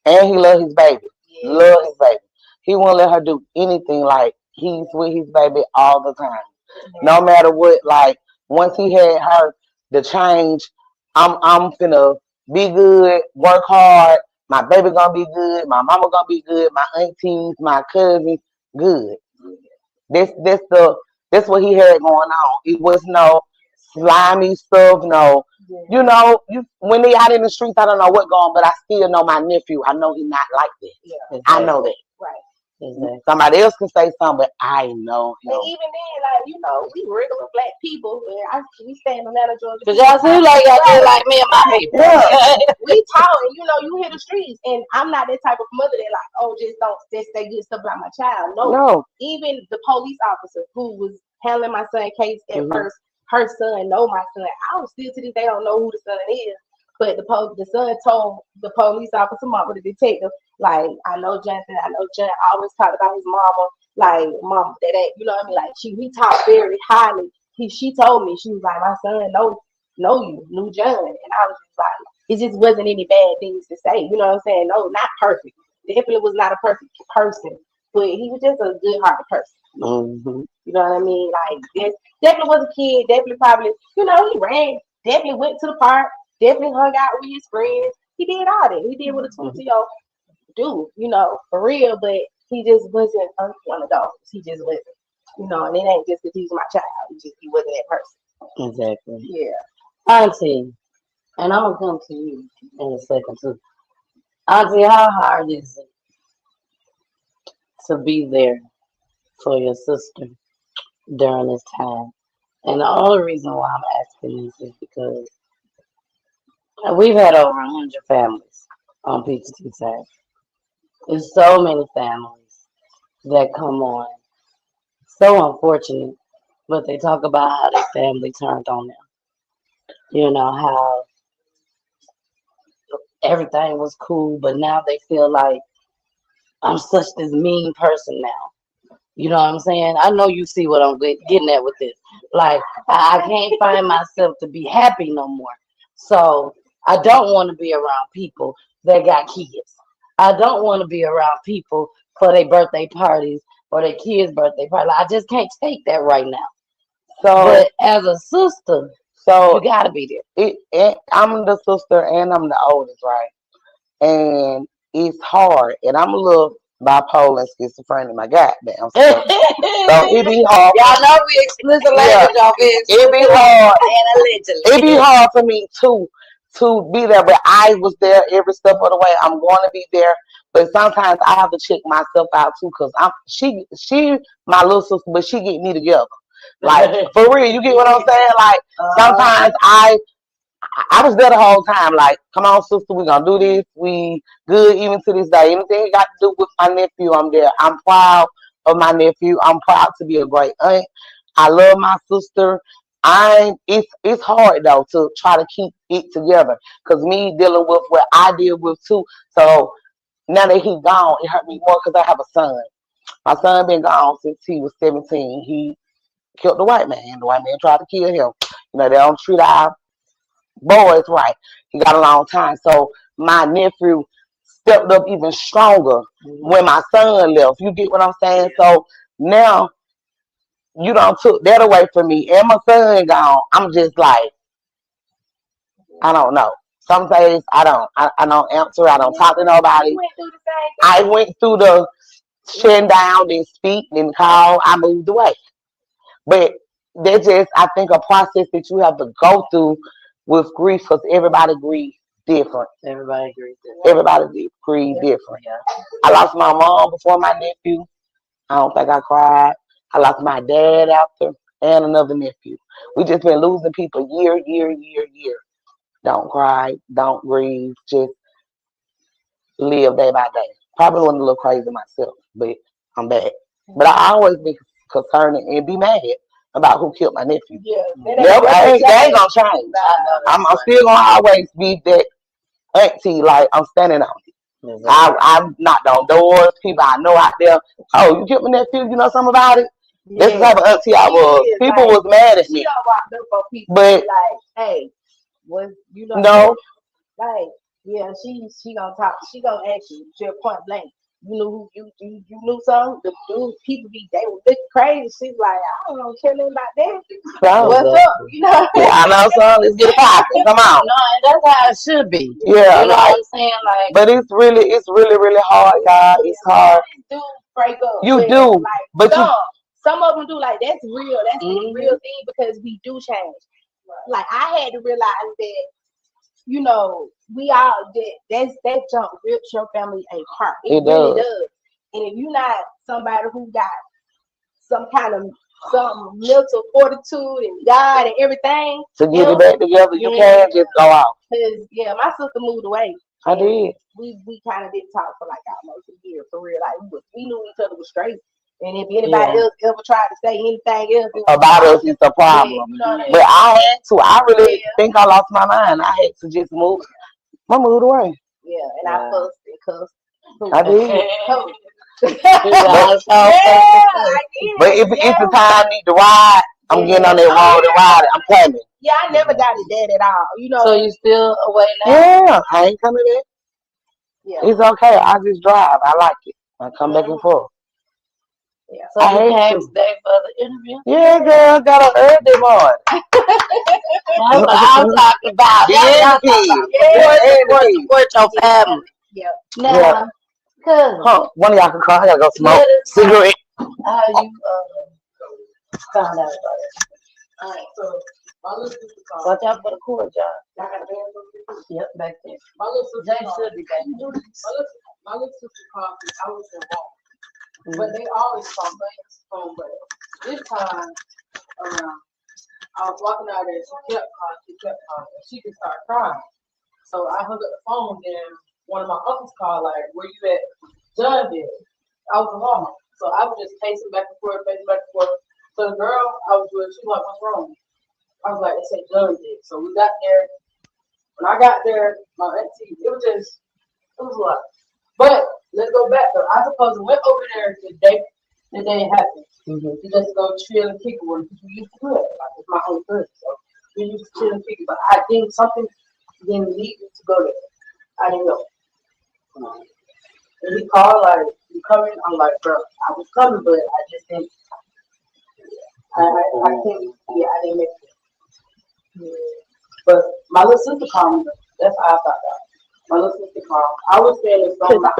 S5: And he love his baby.
S3: Yeah.
S5: Love his baby. He won't let her do anything. Like he's with his baby all the time. No matter what, like once he had her the change, I'm finna be good, work hard, my baby gonna be good, my mama gonna be good, my aunties, my cousins, good. That's what he had going on. It was no slimy stuff, no. You know, when they out in the streets, I don't know what's going on, but I still know my nephew. I know he's not like that.
S3: Yeah.
S5: I know that.
S3: Right.
S2: Exactly.
S5: Somebody else can say something, but I know him.
S3: And even then, like, you know, we regular black people. We stay in Atlanta, Georgia.
S2: But y'all seem like y'all feel like me and my people.
S5: Yeah.
S3: We talk, and you know, you hear the streets. And I'm not that type of mother that like, oh, just say good stuff about my child. No. Even the police officer who was handling my son's case at first, her son know my son. I don't still to this day don't know who the son is. But the son told the police officer, mama, the detective, like, I know Johnathan, I know John always talked about his mama, like, mama, that ain't, you know what I mean? Like, we talked very highly. She told me, she was like, my son knew John. And I was just like, it just wasn't any bad things to say. You know what I'm saying? No, not perfect. Definitely was not a perfect person, but he was just a good-hearted person. You know what I mean? Like, definitely was a kid, definitely probably, you know, he ran, definitely went to the park, definitely hung out with his friends. He did all that. He did what a 22-year-old do, you know, for real, but he just wasn't one of those. He just wasn't, you know, and it ain't just because he's my child. He wasn't that person.
S2: Exactly.
S3: Yeah.
S2: Auntie, and I'm going to come to you in a second, too. Auntie, how hard is it to be there for your sister during this time? And the only reason why I'm asking this is because we've had over 100 families on Peachy Tea Tyme. There's so many families that come on. So unfortunate, but they talk about how their family turned on them. You know, how everything was cool, but now they feel like I'm such this mean person now. You know what I'm saying? I know you see what I'm getting at with this. Like, I can't find myself to be happy no more. So I don't want to be around people that got kids. I don't want to be around people for their birthday parties or their kids' birthday party. Like, I just can't take that right now.
S5: So,
S2: But as a sister,
S5: so
S2: you gotta be there.
S5: I'm the sister and I'm the oldest, right? And it's hard. And I'm a little bipolar and schizophrenic, my goddamn self. So it be hard.
S2: Y'all know we explicit language off here.
S5: It be hard.
S2: And allegedly.
S5: It be hard for me too to be there, but I was there every step of the way. I'm going to be there, but sometimes I have to check myself out too, cause she my little sister, but she get me together. Like for real, you get what I'm saying? Like sometimes I was there the whole time. Like, come on, sister, we gonna do this. We good even to this day. Anything got to do with my nephew, I'm there. I'm proud of my nephew. I'm proud to be a great aunt. I love my sister. It's hard though to try to keep it together. Cause me dealing with what I deal with too. So now that he gone, it hurt me more because I have a son. My son been gone since he was 17. He killed the white man. The white man tried to kill him. You know, they don't treat our boys right. He got a long time. So my nephew stepped up even stronger when my son left. You get what I'm saying? So now you don't took that away from me and my son gone. I'm just like, I don't know. Some days I don't answer. I don't talk to nobody. I went through the shutting down, then speak, then call. I moved away. But that's just, I think, a process that you have to go through with grief because everybody grieves different.
S2: Everybody agrees.
S5: Everybody grieves different.
S2: Yeah.
S5: I lost my mom before my nephew. I don't think I cried. I lost my dad after and another nephew. We just been losing people year. Don't cry. Don't grieve. Just live day by day. Probably went a little crazy myself, but I'm back. But I always be concerned and be mad about who killed my nephew.
S3: Yeah,
S5: They ain't gonna change. I'm still gonna always be that auntie, like I'm standing on it. I'm knocking on doors, people I know out there. Oh, you killed my nephew, you know something about it? This is the type of auntie I was. People was mad at me.
S3: She don't walk up for people
S5: But
S3: like, hey, what you know?
S5: no,
S3: Like, yeah, she gonna talk. She gonna ask you to point blank. You knew you knew something. The dudes, people they were looking crazy. She's like, I don't know, tell them about that. What's up? You know?
S5: Yeah, I know, son. Let's get it popping. Come on.
S2: No, and that's how it should be.
S5: Yeah,
S2: You know what I'm saying? Like,
S5: but it's really hard, y'all. It's hard.
S3: Do break up.
S5: You do,
S3: like,
S5: but
S3: some of them do. Like that's real. That's the real thing because we do change. Like I had to realize that. You know, we all that junk rips your family apart. It really does. And if you're not somebody who got some kind of some mental fortitude and God and everything
S5: to get it back together, you can't just go out.
S3: Cause my sister moved away.
S5: I did.
S3: We kind of didn't talk for like almost a year for real. Like we knew each other was straight. And if anybody else ever tried to say anything else
S5: about us, it's a problem.
S3: You know
S5: but I had to. I really think I lost my mind. I had to just move. I moved away.
S3: Yeah, and I fussed and cussed.
S5: I did. But if the time I need to ride, I'm getting on that road and riding. I'm coming.
S3: Yeah, I never got it dead at all. You know.
S2: So you still away now?
S5: Yeah, I ain't coming in.
S3: Yeah.
S5: It's okay. I just drive. I like it. I come back and forth.
S3: Yeah.
S2: So you came today for the interview?
S5: Yeah, girl, got an early morning.
S2: That's what I'm talking about. Support your family.
S3: Yeah.
S2: Now,
S5: one of y'all can call. I gotta go smoke cigarette.
S2: How you found out about it?
S4: Alright, so my little sister called.
S2: Watch out for the cord, y'all.
S4: Y'all got a band on this?
S2: Yep, back there.
S4: My little sister
S2: Jay
S4: called.
S2: should be back there.
S4: My little sister called me. I was in Walmart. But they always call things phone, but this time I was walking out there, she kept calling, and she just started crying. So I hung up the phone, then one of my uncles called, like, where you at? Johnathan. I was in Walmart. So I was just pacing back and forth. So the girl I was with, she was like, what's wrong? I was like, they said Johnathan. So we got there. When I got there, my auntie, it was a lot. But let's go back though. I supposed to went over there the day it happened. To just go chill and kick it with because we used to do it. Like it's my own cousin. So we used to chill and kick it. But I think something didn't lead me to go there. I didn't know. And he called like he coming. I'm like, bro, I was coming, but I just didn't. I think, yeah, I didn't make it. Yeah. But my little sister called me. That's how I found out. My little sister called. I was feeling so much.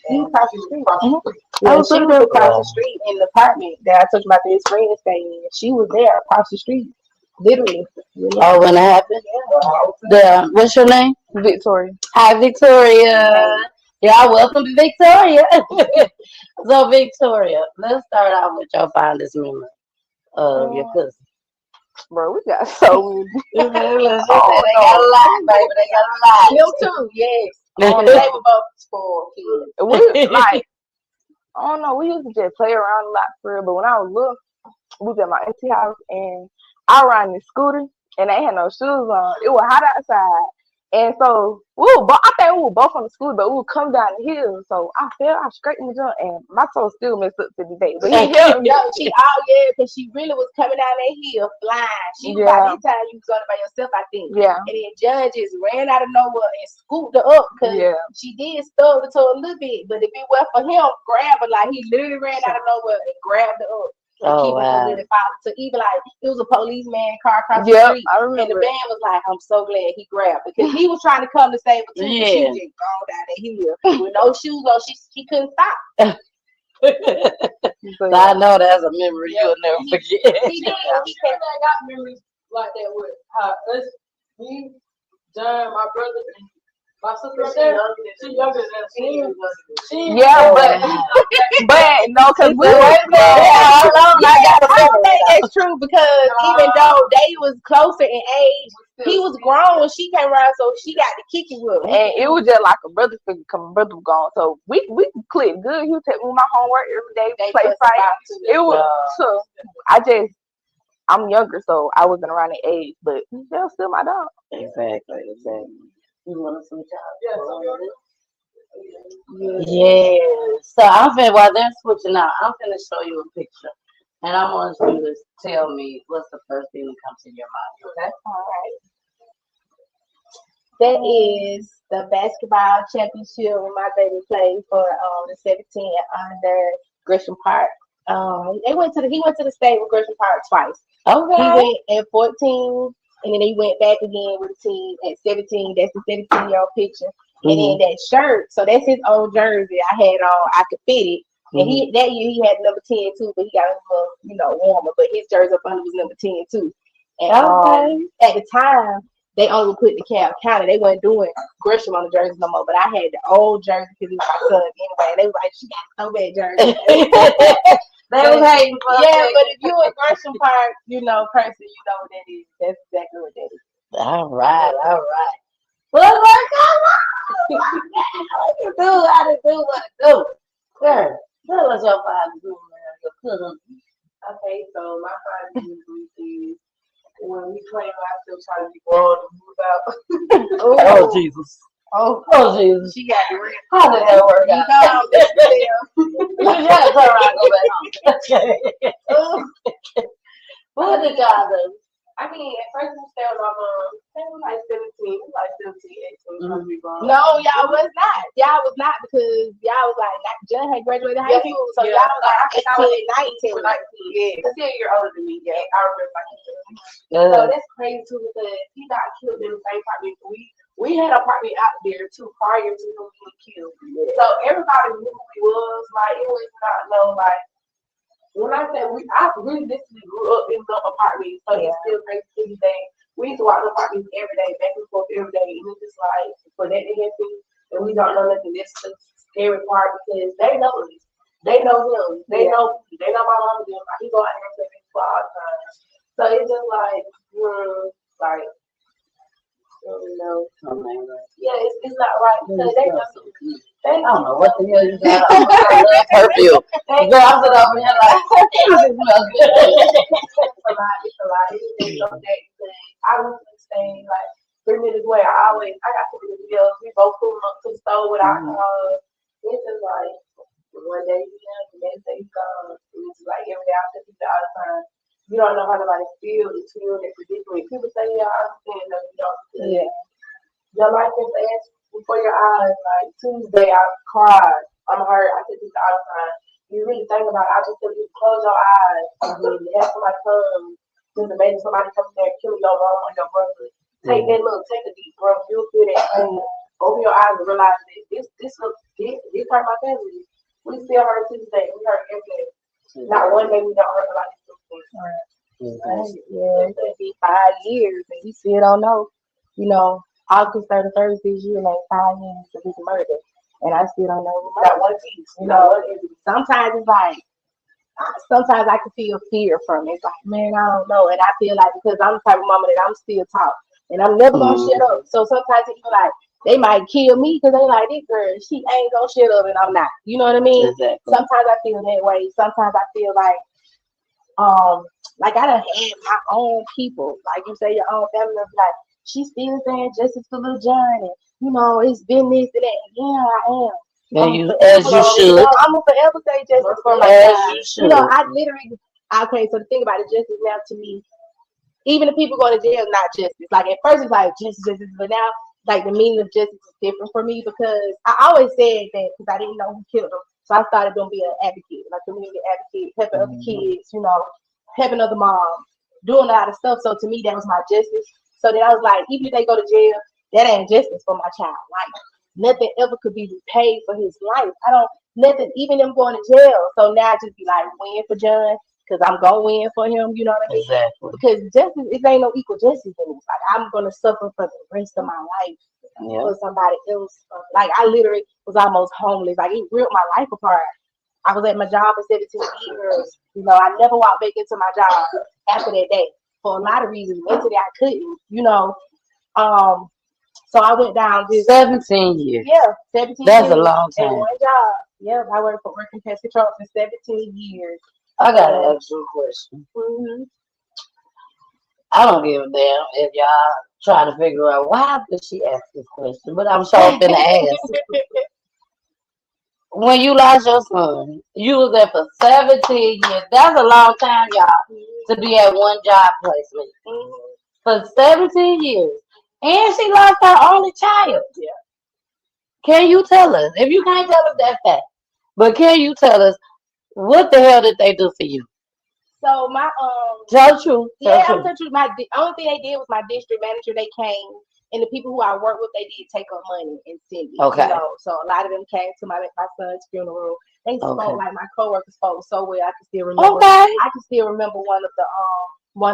S3: He across the street.
S2: I
S3: Yeah,
S2: was
S3: she
S2: looking
S3: was
S2: at
S3: across the street in the apartment that I told you about this friend staying in. She was there across the street, literally.
S2: Oh, when it happened? What's your name?
S3: Victoria.
S2: Hi, Victoria. Yeah, welcome to Victoria. So, Victoria, let's start out with your fondest memory of your cousin.
S3: Bro, we got so many.
S2: They got a lot, baby. They got a lot.
S3: Them too, yes. They were both spoiled kids. We like, I don't know. We used to just play around a lot for real. But when I was little, we was at my auntie house and I ride this scooter and they had no shoes on. It was hot outside. And so I think we were both on the scooter, but we would come down the hill. So I fell, I scraped my jump, and my toe still messed up to the day. But he helped me. Because she really was coming down that hill flying. She was by this time you was going by yourself, I think. Yeah. And then John just ran out of nowhere and scooped her up because she did stub the toe a little bit. But if it weren't for him, grab her, like he literally ran out of nowhere and grabbed her up.
S2: Oh, wow.
S3: So even like it was a policeman car across the street, and the man was like, "I'm so glad he grabbed her," because he was trying to come to save her too. She just gone down that hill with no shoes on. She couldn't stop.
S2: So I know that's a memory you'll never forget.
S4: He got memories like that with us, me, John, my brother, and my sister. She's younger than me.
S3: But no, because we were I don't think that's true because even though they was closer in age, he was grown when she came around, so she got to kick it with him. And it was just like a brother figure coming, brother was gone. So we clicked good. He would take me my homework every day, play fight. It was so I'm younger, so I wasn't around the age, but they was still my dog.
S2: Exactly. You want to switch out?
S3: Yeah.
S2: So while they're switching out, I'm gonna show you a picture, and I want you to tell me what's the first thing that comes to your mind.
S3: That's all right. That is the basketball championship when my baby played for the 17 under Gresham Park. He went to the state with Gresham Park twice.
S2: Okay.
S3: He went at 14, and then he went back again with the team at 17. That's the 17-year-old picture. And then that shirt, so that's his old jersey I had on. I could fit it. And that year he had number 10 too, but he got a little, warmer. But his jersey up under was number 10 too. And at the time, they only put the Cal County. They weren't doing Gresham on the jersey no more. But I had the old jersey because it was my son anyway. And they was like, she got so bad jersey.
S2: They was hating for
S3: but if you in Gresham Park, person, you know what that is. That's exactly what that is.
S2: All right. Well, come on. What to do. Girl, tell us your father's memory of your cousin.
S4: Okay, so my father's memory is when we claim ourselves trying to be grown and move out.
S2: Oh, Jesus.
S3: Oh,
S2: Jesus.
S3: She got the ring.
S2: How did that work out?
S3: You
S2: gotta turn around and go back home. What did y'all do?
S4: I mean, at first we stayed with my mom. They were like 17, 18.
S3: No, y'all was not. Y'all was not because y'all was like, John had graduated high school, so y'all was like, I think I was 19.
S4: Yeah, because he's a year older than me. Yeah, I remember So that's crazy too because he got killed in the same apartment. We had an apartment out there too prior to him being killed. So everybody knew who he was. Like, it was not no like. When I say I really literally grew up in the apartment, so it's still crazy to this day. We used to walk the apartments every day, back and forth every day, and it's just like for that to happen, and we don't know nothing. That's the scary part because they know us, they know him, they know my mom. Like, he go out there and play baseball all the time, so it's just like, yeah, it's not right because they know.
S2: I don't know what the hell you got. I love perfume. Girl, I'm sitting over here like, it smells good.
S4: It's a lot. It's so that I was saying like 3 minutes away. I got 2 minutes bills. We both pulling up to the store with alcohol. It's just like one day he's young, the next day he's gone. It's like every day I tell people all the time. You don't know how nobody feels until you're in that predicament. People say, yeah, I understand that you don't. Yeah. Your life is fast before your eyes. Like Tuesday, I cried
S3: I'm hurt. I said this all the time. You really think about it, I just tell you, close your eyes and then have somebody come, just imagine somebody come there and kill your mom or your brother. Take that look, take a deep breath, you'll feel that pain. Open your eyes and realize that this hurt my family. We still hurt to this day. We hurt every day. Not one day we don't hurt like this. Yeah, it's gonna be 5 years and we still don't know. You know, August 31st this year made 5 years of his murder. And I still don't know. Not one piece. You know, sometimes it's like, sometimes I can feel fear from it. It's like, man, I don't know. And I feel like because I'm the type of mama that I'm still taught. And I'm never going to shut up. So sometimes it feel like they might kill me because they like, this girl, she ain't going to shut up and I'm not. You know what I mean? Exactly. Sometimes I feel that way. Sometimes I feel like I done had my own people. Like you say, your own family members, like, she's still saying justice for little John. And, you know, it's been this and that. Yeah, I am.
S2: As you should.
S3: I'm gonna forever say justice for my child. You know, I literally, okay, so the thing about it, justice now to me, even the people going to jail, not justice. Like at first it's like justice, but now like the meaning of justice is different for me because I always said that because I didn't know who killed them. So I started going to be an advocate, like community advocate, helping other kids, you know, helping other moms, doing a lot of stuff. So to me, that was my justice. So then I was like, even if they go to jail, that ain't justice for my child. Like nothing ever could be repaid for his life. Nothing, even them going to jail. So now I just be like, win for John, because I'm going to win for him, you know what I mean?
S2: Exactly.
S3: Because justice, it ain't no equal justice in this. Like, I'm going to suffer for the rest of my life for somebody else. Like, I literally was almost homeless. Like, it ripped my life apart. I was at my job for 17 years. You know, I never walked back into my job after that day for a lot of reasons. Mentally, I couldn't, you know. So I went down this
S2: 17 years.
S3: Yeah, 17
S2: That's
S3: years.
S2: A long time.
S3: And one job. Yeah, I worked for working pest control for 17 years.
S2: I got to ask you a question.
S3: Mm-hmm.
S2: I don't give a damn if y'all trying to figure out why did she ask this question, but I'm sure finna ask. When you lost your son, you was there for 17 years. That's a long time, y'all, to be at one job placement. For 17 years. And she lost her only child.
S3: Yeah.
S2: Can you tell us? If you can't tell us that fact, but can you tell us what the hell did they do for you?
S3: So my
S2: Tell the truth.
S3: Yeah, I'm telling you, the only thing they did was my district manager. They came, and the people who I work with, they did take up money and send it.
S2: Okay.
S3: You know? So a lot of them came to my son's funeral. They spoke like my coworkers spoke so well. I can still remember. I can still remember one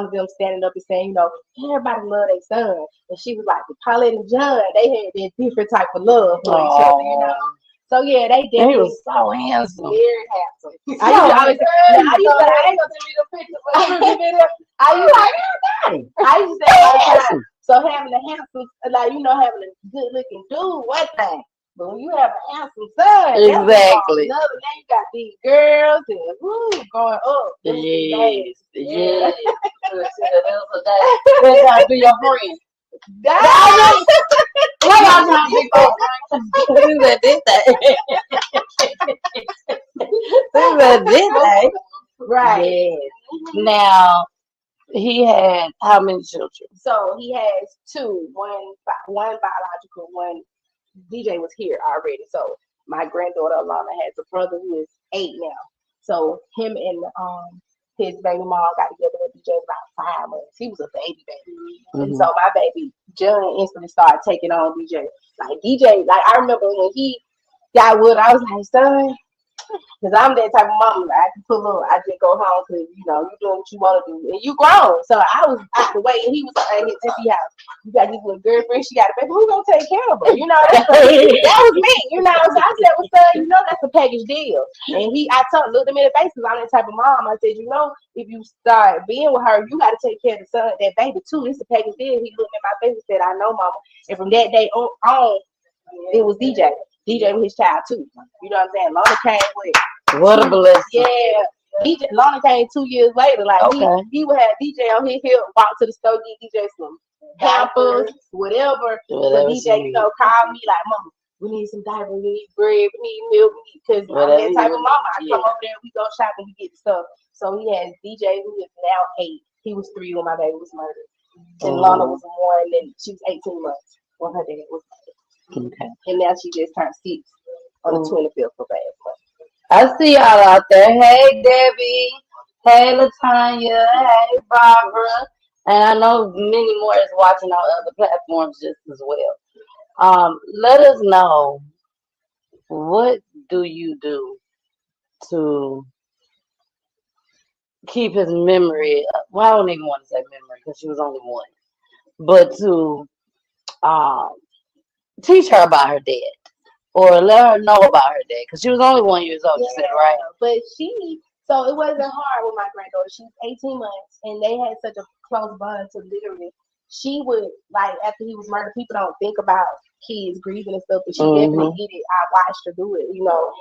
S3: of them standing up and saying, you know, everybody love their son. And she was like, Paulette and John, they had this different type of love for each other, you know. So yeah, they did.
S2: He was so handsome.
S3: Very handsome. I used to say, I ain't gonna send me the picture, but I used to say all the time. So having a handsome, like, you know, having a good looking dude, one thing. But when you have a handsome son,
S2: exactly.
S3: Now you got these girls and going up.
S2: Yes. That's how to be your friend. What y'all trying to be for? This is this day. This day. Right. Yes. Now, he had how many children?
S3: So he has two. One biological, one DJ was here already. So my granddaughter Alana has a brother who is 8 now. So him and his baby mom got together with DJ about 5 months. He was a baby. And so my baby John instantly started taking on DJ. Like DJ, like I remember when he got with, I was like, son, because I'm that type of mama. Like, I can pull up, I just go home because, you know, you doing what you want to do. And you grown. So I was out the way, and he was at his empty house. You got this little girlfriend, she got a baby. Who's going to take care of her? You know, that was me. You know, so I said, well, son, you know, that's a package deal. And looked him in the face because I'm that type of mom. I said, you know, if you start being with her, you got to take care of the son, that baby, too. It's a package deal. He looked in my face and said, I know, mama. And from that day on, it was DJ. DJ with his child too. You know what I'm saying? Lana came with.
S2: What a blessing.
S3: Yeah. DJ Lana came 2 years later. Like he would have DJ on his hip, walk to the store, get DJ some pampers, whatever. But DJ, you know, call me like, Mama, we need some diapers, we need bread, we need milk, because I'm that type of mama. I come over there, we go shopping, we get the stuff. So he has DJ who is now 8. He was 3 when my baby was murdered. And Lana was 1, and she was 18 months when her dad was murdered. Okay. And now she just turned 6. on the 25th of last month.
S2: I see y'all out there. Hey, Debbie. Hey, Latanya. Hey, Barbara. And I know many more is watching on other platforms just as well. Let us know, what do you do to keep his memory? Well, I don't even want to say memory because she was only one, but to teach her about her dad or let her know about her dad because she was only 1 year old. You said, right?
S3: But so it wasn't hard with my granddaughter. She was 18 months, and they had such a close bond to literally. She would, like, after he was murdered, people don't think about kids grieving and stuff, but she definitely did it. I watched her do it, you know.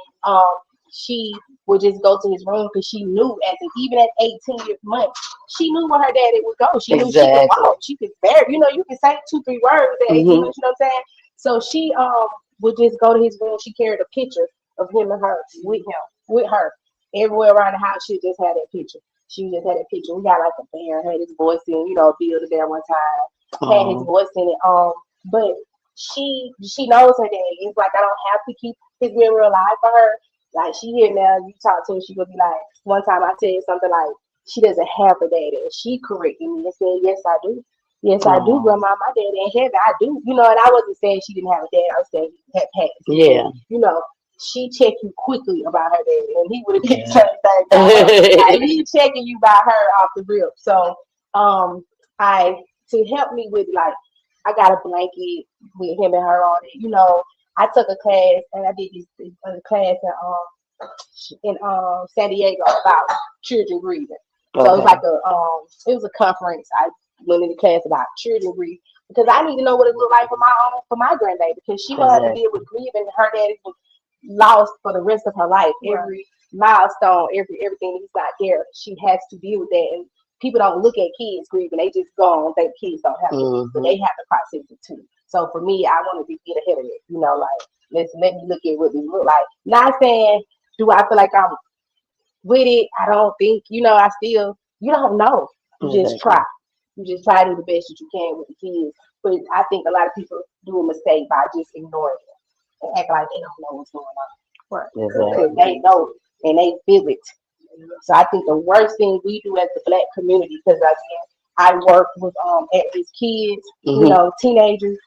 S3: She would just go to his room because she knew, even at 18 months, she knew where her daddy would go. She knew she could walk. She could you know, you can say 2-3 words at 18 months, you know what I'm saying? So she would just go to his room. She carried a picture of him and her with her. Everywhere around the house, she just had that picture. She just had that picture. We got like a bear, had his voice in, you know, Bill the Bear one time, had his voice in it. But she knows her daddy. It's like I don't have to keep his memory alive for her. Like she here now, you talk to her, she would be like, one time I said something like, she doesn't have a daddy. And she corrected me and said, yes, I do. Yes, I do, Grandma. My daddy in heaven, I do. You know, and I wasn't saying she didn't have a dad. I was saying he had passed.
S2: Yeah.
S3: You know, she checked you quickly about her daddy, and he would have did the same thing. Like, he checking you by her off the rip. So, to help me with, like, I got a blanket with him and her on it. You know, I took a class, and I did this class in San Diego about children grieving. So it was like it was a conference. I went into class about children grief because I need to know what it looked like for my grandbaby, because she gonna have to deal with grieving. Her daddy was lost for the rest of her life. Every milestone, everything he's not there, she has to deal with that. And people don't look at kids grieving; they just go on. Think kids don't have to, but they have to process it too. So for me, I wanted to get ahead of it. You know, like let me look at what we look like. Not saying do I feel like I'm with it. I don't think, you know, you don't know. You just try. You just try to do the best that you can with the kids. But I think a lot of people do a mistake by just ignoring it and act like they don't know what's going on. Because they know it and they feel it. So I think the worst thing we do as the Black community, because again, I work with at-risk kids, you know, teenagers,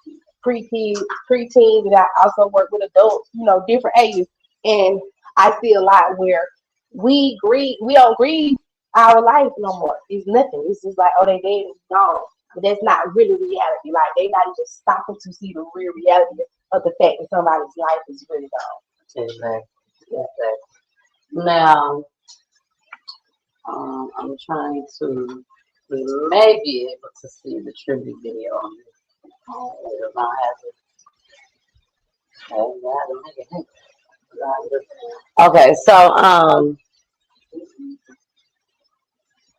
S3: pre-kids, pre-teens, and I also work with adults, you know, different ages. And I see a lot where we don't grieve our life no more. It's nothing. It's just like, oh, they dead, it's gone. But that's not really reality. Like, they not even stopping to see the real reality of the fact that somebody's life is really gone.
S2: Exactly. Now, I'm trying to maybe able to see the tribute video on this. Okay, so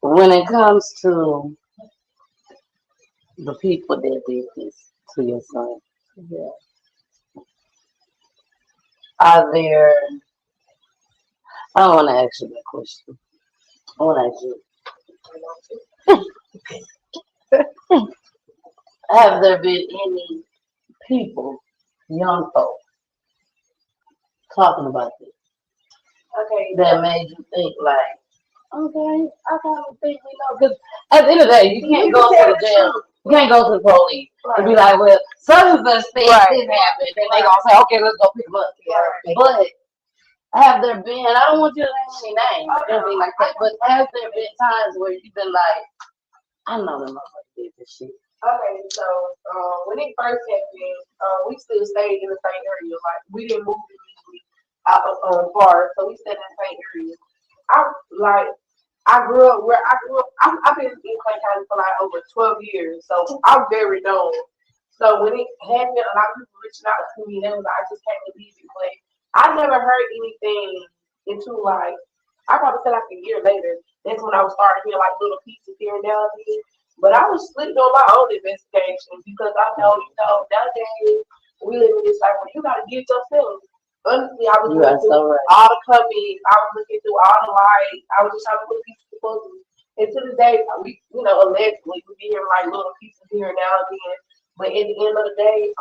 S2: when it comes to the people that did this to your son, are there? I don't want to ask you that question. I want to ask you. Have there been any people, young folks, talking about this?
S3: Okay.
S2: That made you think like, okay, I kind of think we know. Because at the end of the day, you can't go to the jail. You can't go to the police and be like, well, such and such thing didn't happen. And they gonna say, okay, let's go pick them up. But have there been? I don't want you to name any names, anything like that. But has there been times where you've been like, I know the motherfucker did this shit?
S3: Okay, so when it first happened, we still stayed in the same area. Like, we didn't move immediately out of far, so we stayed in the same area. I grew up where I grew up. I've been in Clay County for like over 12 years, so I'm very known. So when it happened, a lot of people reaching out to me, and they was like, I just can't believe it. But I never heard anything until like, I probably said like a year later. That's when I was starting to hear like little pieces here and there. But I was slipping on my own investigation because I know, you know, nowadays we live in this life where you gotta get yourself. Honestly, I was looking through all the comments, I was looking through all the likes, I was just trying to put pieces together. And to this day, we, you know, allegedly we be hearing like little pieces here and now and then. But at the end of the day,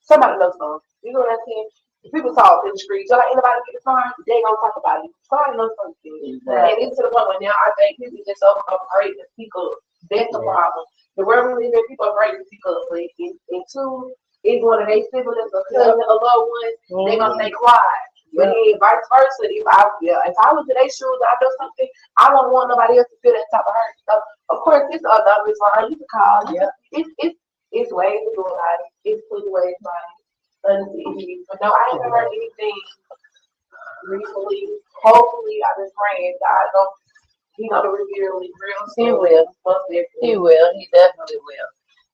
S3: somebody knows something. You know what I'm saying? people talk in the street. Just like anybody get a time, they gonna talk about it. Somebody knows something. And it's to the point where now I think people just so afraid to speak up. That's the problem. The world we live in, people are afraid to speak up. But and two, is one of their siblings or cousin or loved ones, they gonna stay quiet. But then vice versa, if I was in their shoes, I know something, I don't want nobody else to feel that type of hurt. So of course, it's another line you can call. Yeah. It's ways to go about it. It's plenty ways about it. But no, I haven't heard anything recently. Hopefully, I've been praying God don't. He gonna reveal it real soon.
S2: He will. He will. He definitely will.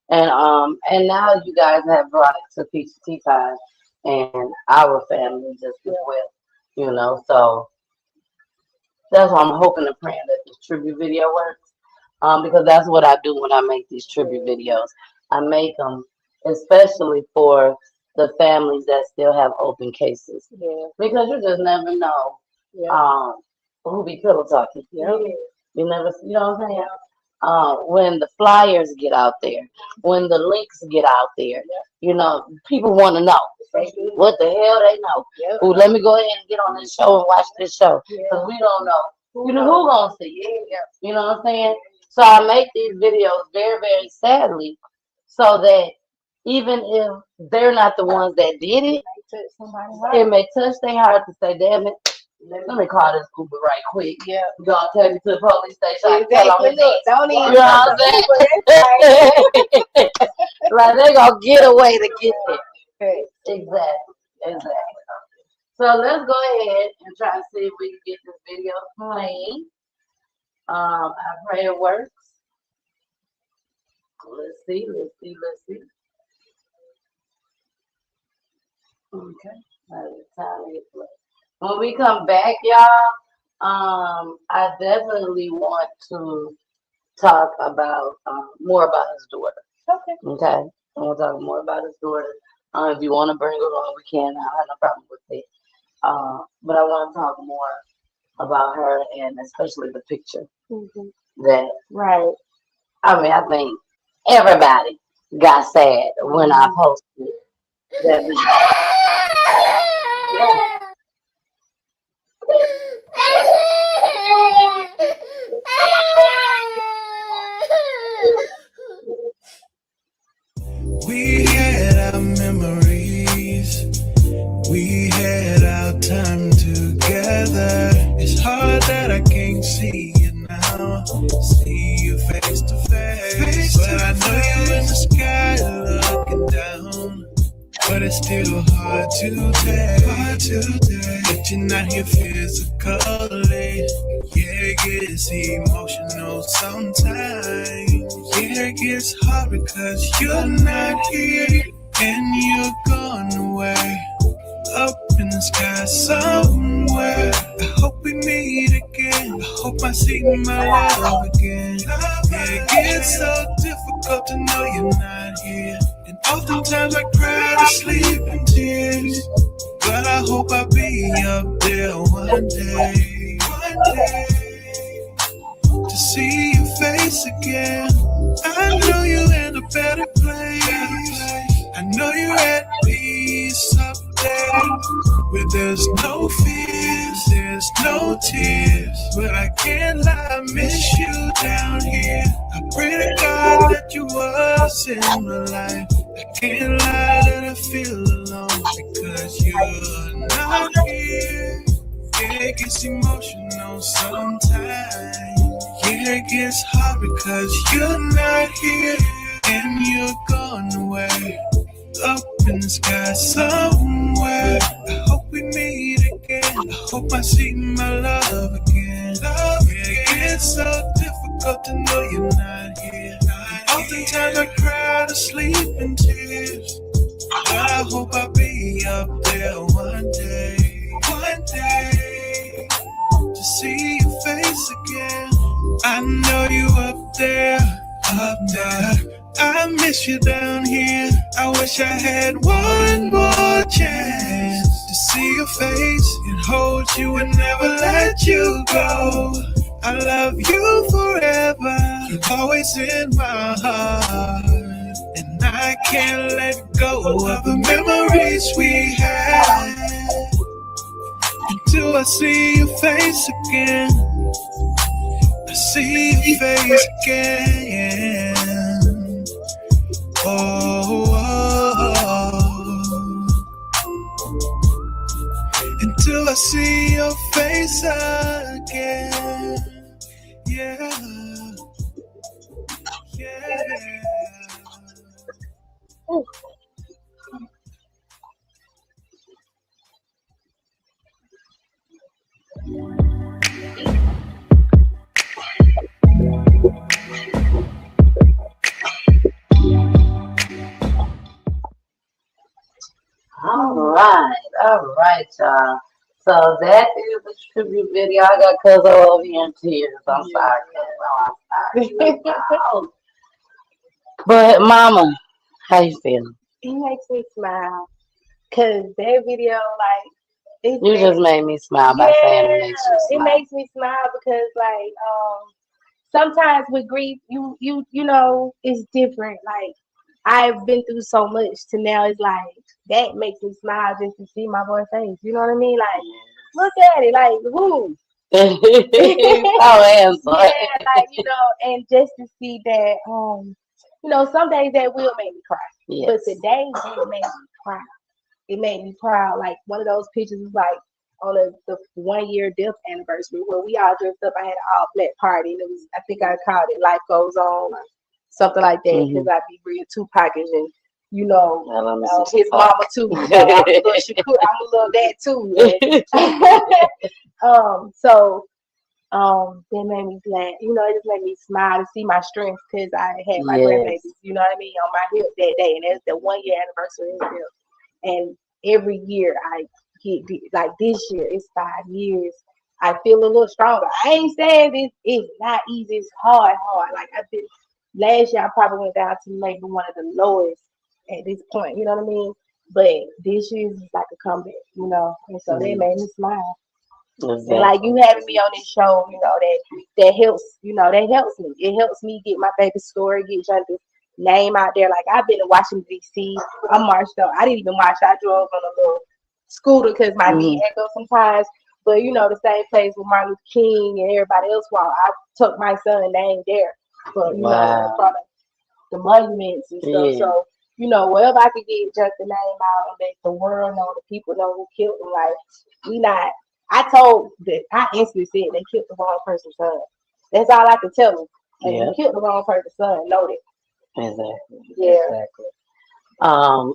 S2: And now you guys have brought it to Peachy Tea Tyme and our family just as well. You know, so that's why I'm hoping and praying that this tribute video works. Because that's what I do when I make these tribute videos. I make them especially for the families that still have open cases.
S3: Yeah.
S2: Because you just never know who be pillow talking.
S3: Yeah.
S2: You never, you know what I'm saying? When the flyers get out there, when the links get out there, you know, people want to know what the hell they know. Ooh, let me go ahead and get on this show and watch this show because we don't know. You know who gonna see it? You know what I'm saying? So I make these videos very, very sadly, so that even if they're not the ones that did it, it may touch their heart to say, "Damn it, let me call this Uber right quick. Yeah, we're gonna take you to the police station.
S3: Exactly. Don't even.
S2: You know what I'm saying? Like they gonna get away to get there. Exactly. So let's go ahead and try to see if we can get this video playing. I pray it works. Let's see. Okay. Time to play. When we come back, y'all, I definitely want to talk about more about his daughter. Okay. I want to talk more about his daughter. If you want to bring her on, we can. I have no problem with it. But I want to talk more about her and especially the picture that. Right. I mean, I think everybody got sad when I posted that video.
S9: We had our memories, we had our time together. It's hard that I can't see you now, see you face to face. But I know you in the sky looking down, but it's still hard to take that you're not here physically. Yeah, it gets emotional sometimes. Yeah, it gets hard because you're not here and you're gone away, up in the sky somewhere. I hope we meet again. I hope I see my love again. Yeah, it gets so difficult to know you're not here, and oftentimes I cry to sleep in tears. But I hope I'll be up there one day to see your face again. I know you're in a better place. I know you're at peace up there where there's no fears, there's no tears. But I can't lie, I miss you down here. I pray to God that you was in my life. I can't lie that I feel alone because you're not here. Yeah, it gets emotional sometimes. Yeah, it gets hard because you're not here and you're gone away, up in the sky somewhere. I hope we meet again. I hope I see my love again. Yeah, it gets so difficult to know you're not here. Oftentimes I cry to sleep in tears, but I hope I'll be up there one day to see your face again. I know you up there. I miss you down here. I wish I had one more chance to see your face and hold you and never let you go. I love you forever, you're always in my heart, and I I can't let go of the memories we had until I see your face again. I see your face again. Oh, until I see your face again. Yeah.
S2: All right, y'all. So that is the tribute video. I got Cuzzo over here in tears. I'm sorry, Cuzzo. But Mama, how you feeling?
S3: It makes me smile. Cause that video, like,
S2: You just made me smile by saying it makes you smile.
S3: It makes me smile because, like, sometimes with grief, you know, it's different. Like, I've been through so much to now it's like that makes me smile just to see my boy's face. You know what I mean? Like, look at it, like, woo.
S2: Oh, handsome.
S3: Yeah, like, you know, and just to see that, you know, some days that will make me cry.
S2: Yes.
S3: But today it made me cry. It made me proud. Like, one of those pictures was like on the 1 year death anniversary where we all dressed up. I had an all black party, and it was, I think I called it Life Goes On or something like that, because I'd be real Tupac-ish, and you know, his mama too. You know, I'm a little that too. That made me glad. You know, it just made me smile to see my strength because I had my grandbabies, you know what I mean, on my hip that day, and that's the 1 year anniversary of him. And every year I get, like this year, it's 5 years. I feel a little stronger. I ain't saying it's not easy. It's hard. Like, I've been, last year I probably went down to maybe one of the lowest at this point, you know what I mean? But this year is like a comeback, you know? And so that made me smile. Exactly. And like you having me on this show, you know, that helps, you know, that helps me. It helps me get my baby's story, get Johnathan's name out there. Like, I've been to Washington, D.C. I marched up. I didn't even march. I drove on a little scooter because my knee echoes sometimes. But, you know, the same place with Martin Luther King and everybody else while I took my son's name there. But, you know, in front of the monuments and stuff. So, you know, wherever I could get just the name out and let the world know, the people know who killed him. Like, I instantly said they killed the wrong person's son. That's all I could tell them. And you killed the wrong person's son, know that.
S2: Exactly.
S3: Yeah.
S2: Exactly. A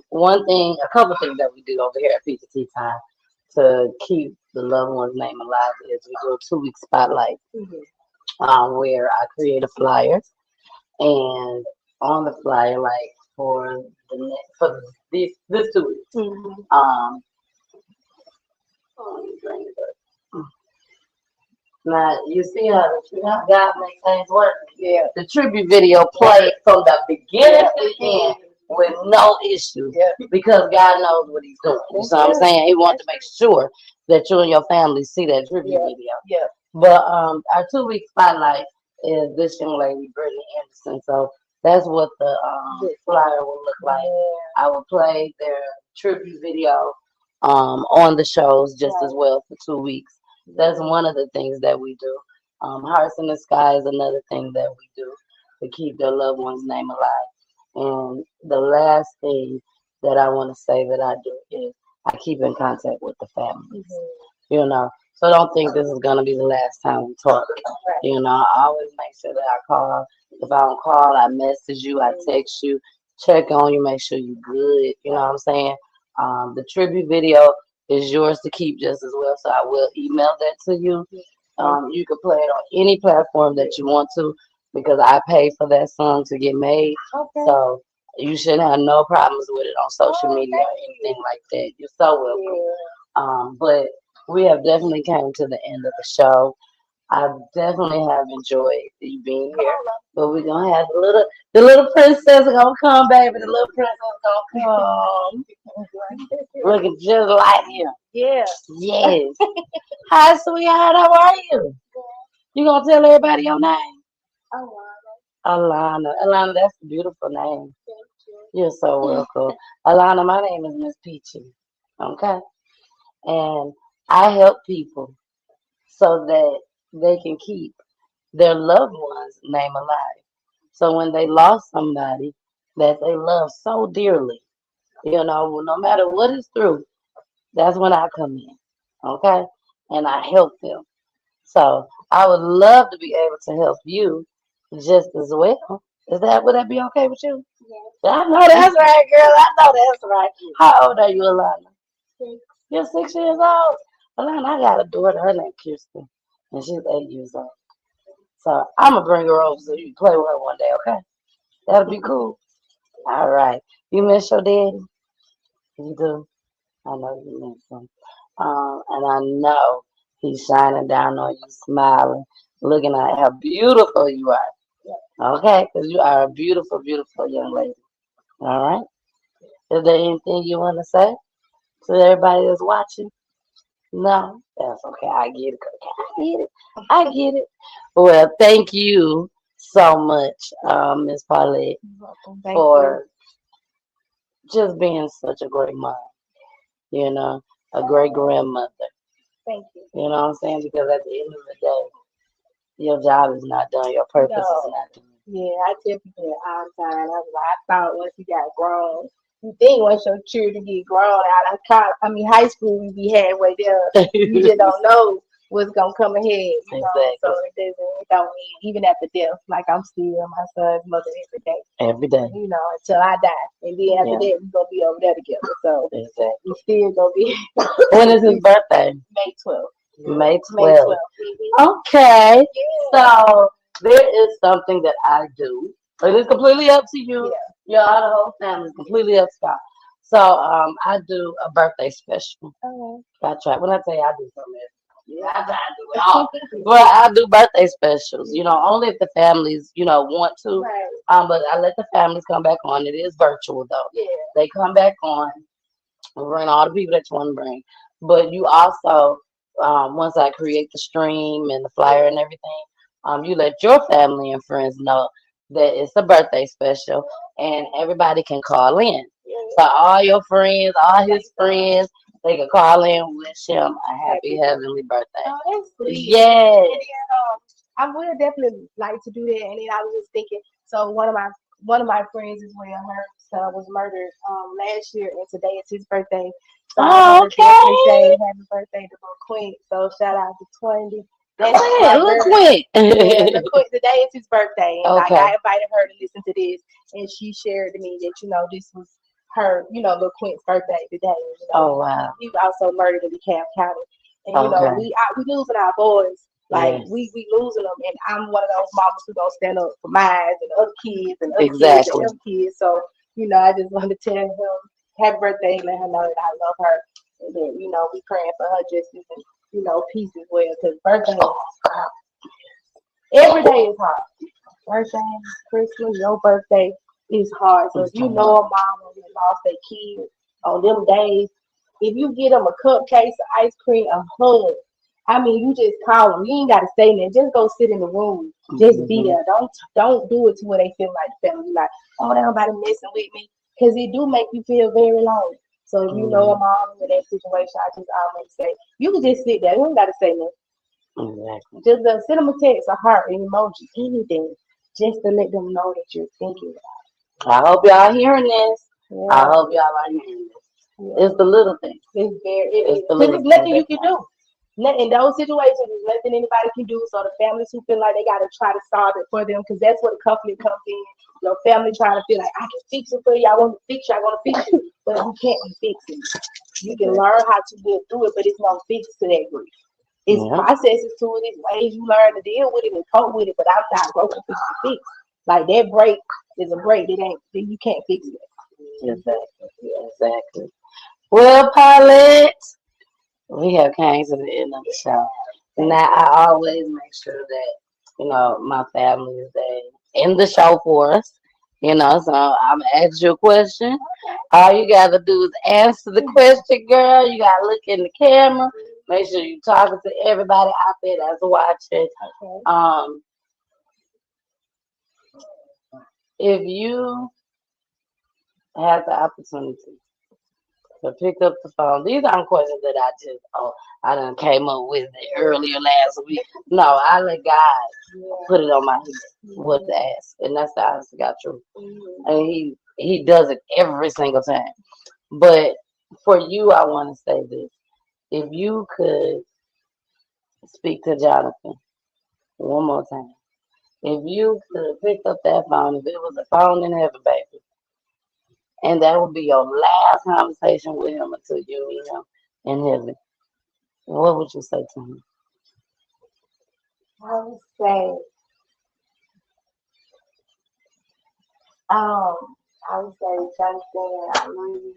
S2: couple things that we do over here at Peachy Tea Tyme to keep the loved one's name alive is we do a 2-week spotlight, where I create a flyer, and on the flyer, like for this 2 weeks, now you see how God makes things work. Yeah. The tribute video played from the beginning to the end with no issues, because God knows what He's doing. You know what I'm saying? He wants to make sure that you and your family see that tribute video. Yeah. But our 2-week spotlight is this young lady, Brittany Anderson. So that's what the flyer will look like. I will play their tribute video on the shows just as well for 2 weeks. That's one of the things that we do. Hearts in the Sky is another thing that we do to keep their loved one's name alive. And the last thing that I want to say that I do is I keep in contact with the families. You know, so don't think this is gonna be the last time we talk. You know, I always make sure that I call. If I don't call, I message you, I text you, check on you, make sure you're good. You know what I'm saying? The tribute video is yours to keep just as well, so I will email that to you. You can play it on any platform that you want to, because I pay for that song to get made. So you shouldn't have no problems with it on social media or anything like that. You're so welcome. But we have definitely came to the end of the show. I definitely have enjoyed you being here. But we're gonna have the little princess gonna come, baby. The little princess gonna come. Looking just like you. Yeah. Yes. Hi, sweetheart. How are you? You gonna tell everybody your name? Alana. Alana, that's a beautiful name. You're so welcome. Alana, my name is Miss Peachy. Okay? And I help people so that they can keep their loved one's name alive. So when they lost somebody that they love so dearly, no matter what is through, that's when I come in. Okay? And I help them. So I would love to be able to help you just as well. Would that be okay with you? I know that's right, girl. I know that's right. How old are you, Alana? You're 6 years old. Alana, I got a daughter. Her name Kirsten, and she's 8 years old. So I'm gonna bring her over so you can play with her one day, okay? That'll be cool. All right. You miss your daddy? You do. I know you miss him. And I know he's shining down on you, smiling, looking at how beautiful you are. Okay, because you are a beautiful, beautiful young lady. All right. Is there anything you want to say to everybody that's watching? No, that's okay. I get it. Okay, I get it. I get it. Well, thank you so much, Miss Paulette,
S3: Thank
S2: for just being such a great mom. A great grandmother.
S3: Thank you.
S2: You know what I'm saying? Because at the end of the day, your job is not done. Your purpose is not done.
S3: Yeah, I tell people that all the time. I was like, I thought once you got grown, you think once your children get grown out of college, high school, we be halfway there. You just don't know what's gonna come ahead.
S2: Exactly.
S3: So it don't mean even after death. Like I'm still my son's mother every day.
S2: Every day.
S3: Until I die, and then after that we gonna be over there together. So
S2: exactly.
S3: we still gonna be.
S2: When is his birthday?
S3: May 12th.
S2: May 12th. Okay.
S3: Yeah.
S2: So there is something that I do. It is completely up to you. Yeah, the whole family is completely up to y'all. So I do a birthday special. I try. When I tell you I do something, I try to do it all. But I do birthday specials. Only if the families, want to.
S3: Right.
S2: But I let the families come back on. It is virtual though.
S3: Yeah.
S2: They come back on. Bring all the people that you want to bring. But you also, once I create the stream and the flyer and everything, you let your family and friends know that it's a birthday special and everybody can call in. So all your friends, all his friends, they can call in, wish him a happy heavenly birthday.
S3: Oh, that's sweet.
S2: Yes.
S3: And then, I would definitely like to do that. And then I was just thinking, so one of my friends as well, her son was murdered last year, and today is his birthday. So I would definitely say happy birthday to Lil Quint. So shout out to Twenty.
S2: Look quick.
S3: Today is his birthday, and
S2: Okay.
S3: I invited her to listen to this, and she shared to me that this was her, Lil Quint's birthday today.
S2: Oh wow.
S3: He was also murdered in DeKalb County, and
S2: Okay.
S3: we losing our boys. Like
S2: Yes.
S3: we losing them, and I'm one of those mamas who gonna stand up for mine and other kids and other kids
S2: Exactly.
S3: and other kids. So I just wanted to tell him happy birthday and let her know that I love her, and that we praying for her justice and peace as well. Because birthday, every day is hard. Birthday, Christmas, your birthday is hard. So if you know a mom who lost their kid on them days, if you get them a cupcake, some ice cream, a hug. You just call them. You ain't gotta say nothing. Just go sit in the room. Just be there. Don't do it to where they feel like family. Like, oh, nobody messing with me, because it do make you feel very lonely. So if you know a mom in that situation, I just always say you can just sit there. You ain't gotta say nothing.
S2: Exactly.
S3: Just send them a text, a heart, an emoji, anything, just to let them know that you're thinking about
S2: I hope y'all hearing this.
S3: it.
S2: I hope y'all are hearing this.
S3: Yeah.
S2: It's the little things.
S3: It's very.
S2: the little
S3: There's nothing you
S2: things.
S3: can do. In those situations, there's nothing anybody can do. So the families who feel like they got to try to solve it for them, because that's where the conflict comes in. Your family trying to feel like, I can fix it for you. I want to fix you. I want to fix you. But you can't be fixing. You can learn how to get through it, but it's no fix to that grief. It's processes to it. It's ways you learn to deal with it and cope with it. But I'm not broken to fix. Like that break is a break. You can't fix it.
S2: Exactly. Well, Paulette, we have came to the end of the show. Now, I always make sure that, my family is there in the show for us. So I'm going to ask you a question. All you got to do is answer the question, girl. You got to look in the camera. Make sure you're talking to everybody out there that's watching. If you had the opportunity to pick up the phone. These aren't questions that I done came up with it earlier last week. No, I let God put it on my head what to ask. And that's the honest to God truth. And he does it every single time. But for you, I want to say this. If you could speak to Johnathan one more time. If you could pick up that phone, if it was a phone in heaven, baby, and that would be your last conversation with him until you meet him in heaven, what would you say to him?
S3: I would say, Jonathan, I love you.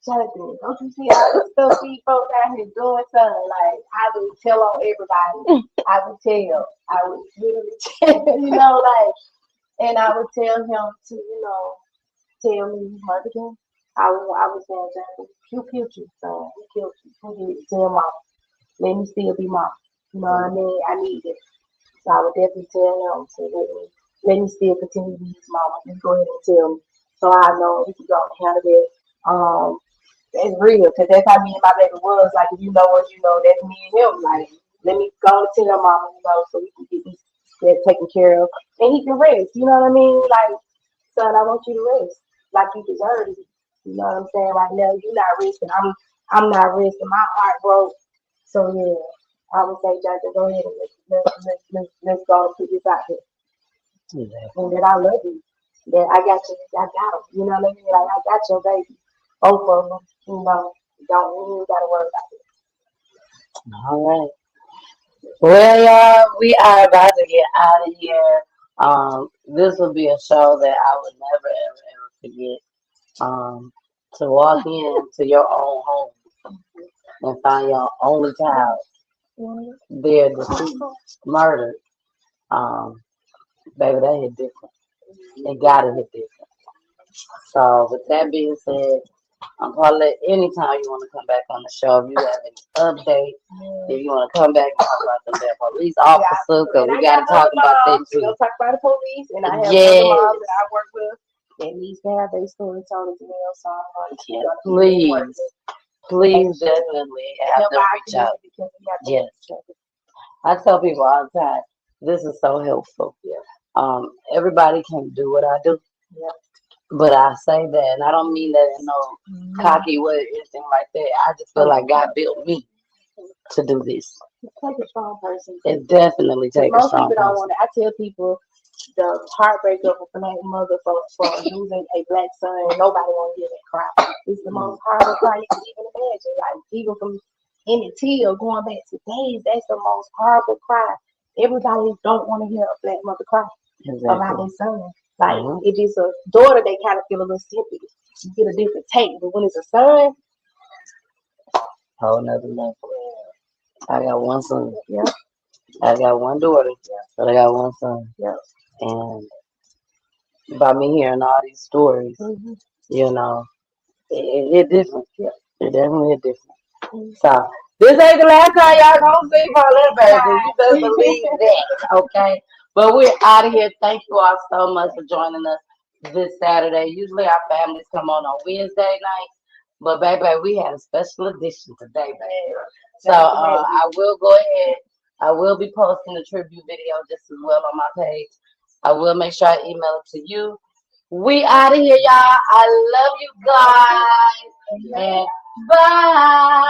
S3: Jonathan, don't you see all the stuff these folks out here doing, son? Like, I would tell on everybody. I would literally tell, and I would tell him to, tell me he hurt again. I was saying, Jonathan, you killed you, son. You killed you. Who did it? Tell mom. Let me still be mom. You know what I mean? I need it. So I would definitely tell him to let me still continue to be his mama. Just go ahead and tell me. So I know he can go and handle it. That's real, because that's how me and my baby was. Like, if you know what you know, that's me and him. Like, let me go and tell mama, so we can get this taken care of. And he can rest, you know what I mean? Like, son, I want you to rest like you deserve it. You know what I'm saying? Right now, you're not resting. I'm not resting. My heart broke. So, yeah, I would say, Jonathan, go ahead and let's go and put this out here. And that I love you. That I got you. I got him. You know what I mean? Like, I got your baby. Both of them. You don't gotta worry about it.
S2: All right. Well, y'all, we are about to get out of here. This will be a show that I would never, ever, ever forget. To walk into your own home and find your only child there deceased, murdered. Baby, that hit different. It gotta hit different. So, with that being said, Paulette, anytime you want to come back on the show, if you have any update, if you want to come back and talk about the police officer, because we got to talk about that too.
S3: We'll talk about the police, and I have other moms that I work with that needs to have their story told as well. So I'm going to
S2: please definitely have them reach out. Yes. I tell people all the time, this is so helpful. Everybody can't do what I do. But I say that, and I don't mean that in no cocky way or anything like that. I just feel like God built me to do this.
S3: It takes a strong person.
S2: It definitely takes a strong person. Most people don't
S3: want it. I tell people the heartbreak of a black mother for losing a black son. Nobody want to hear that cry. It's the most horrible cry you can even imagine. Like, even from Emmett Till going back to days, that's the most horrible cry. Everybody don't want to hear a black mother cry about their son. Like, if it's a daughter, they kind of feel a little sympathy. You get a different take. But when it's a son,
S2: whole nother level. I got one son. I got one daughter. But I got one son. And by me hearing all these stories, it different. It definitely is different. So, this ain't the last time y'all gonna see Paulette, baby. You best believe that, okay? But we're out of here. Thank you all so much for joining us this Saturday. Usually our families come on Wednesday night, but baby, we had a special edition today, baby. So I will go ahead. I will be posting the tribute video just as well on my page. I will make sure I email it to you. We out of here, y'all. I love you guys. And bye.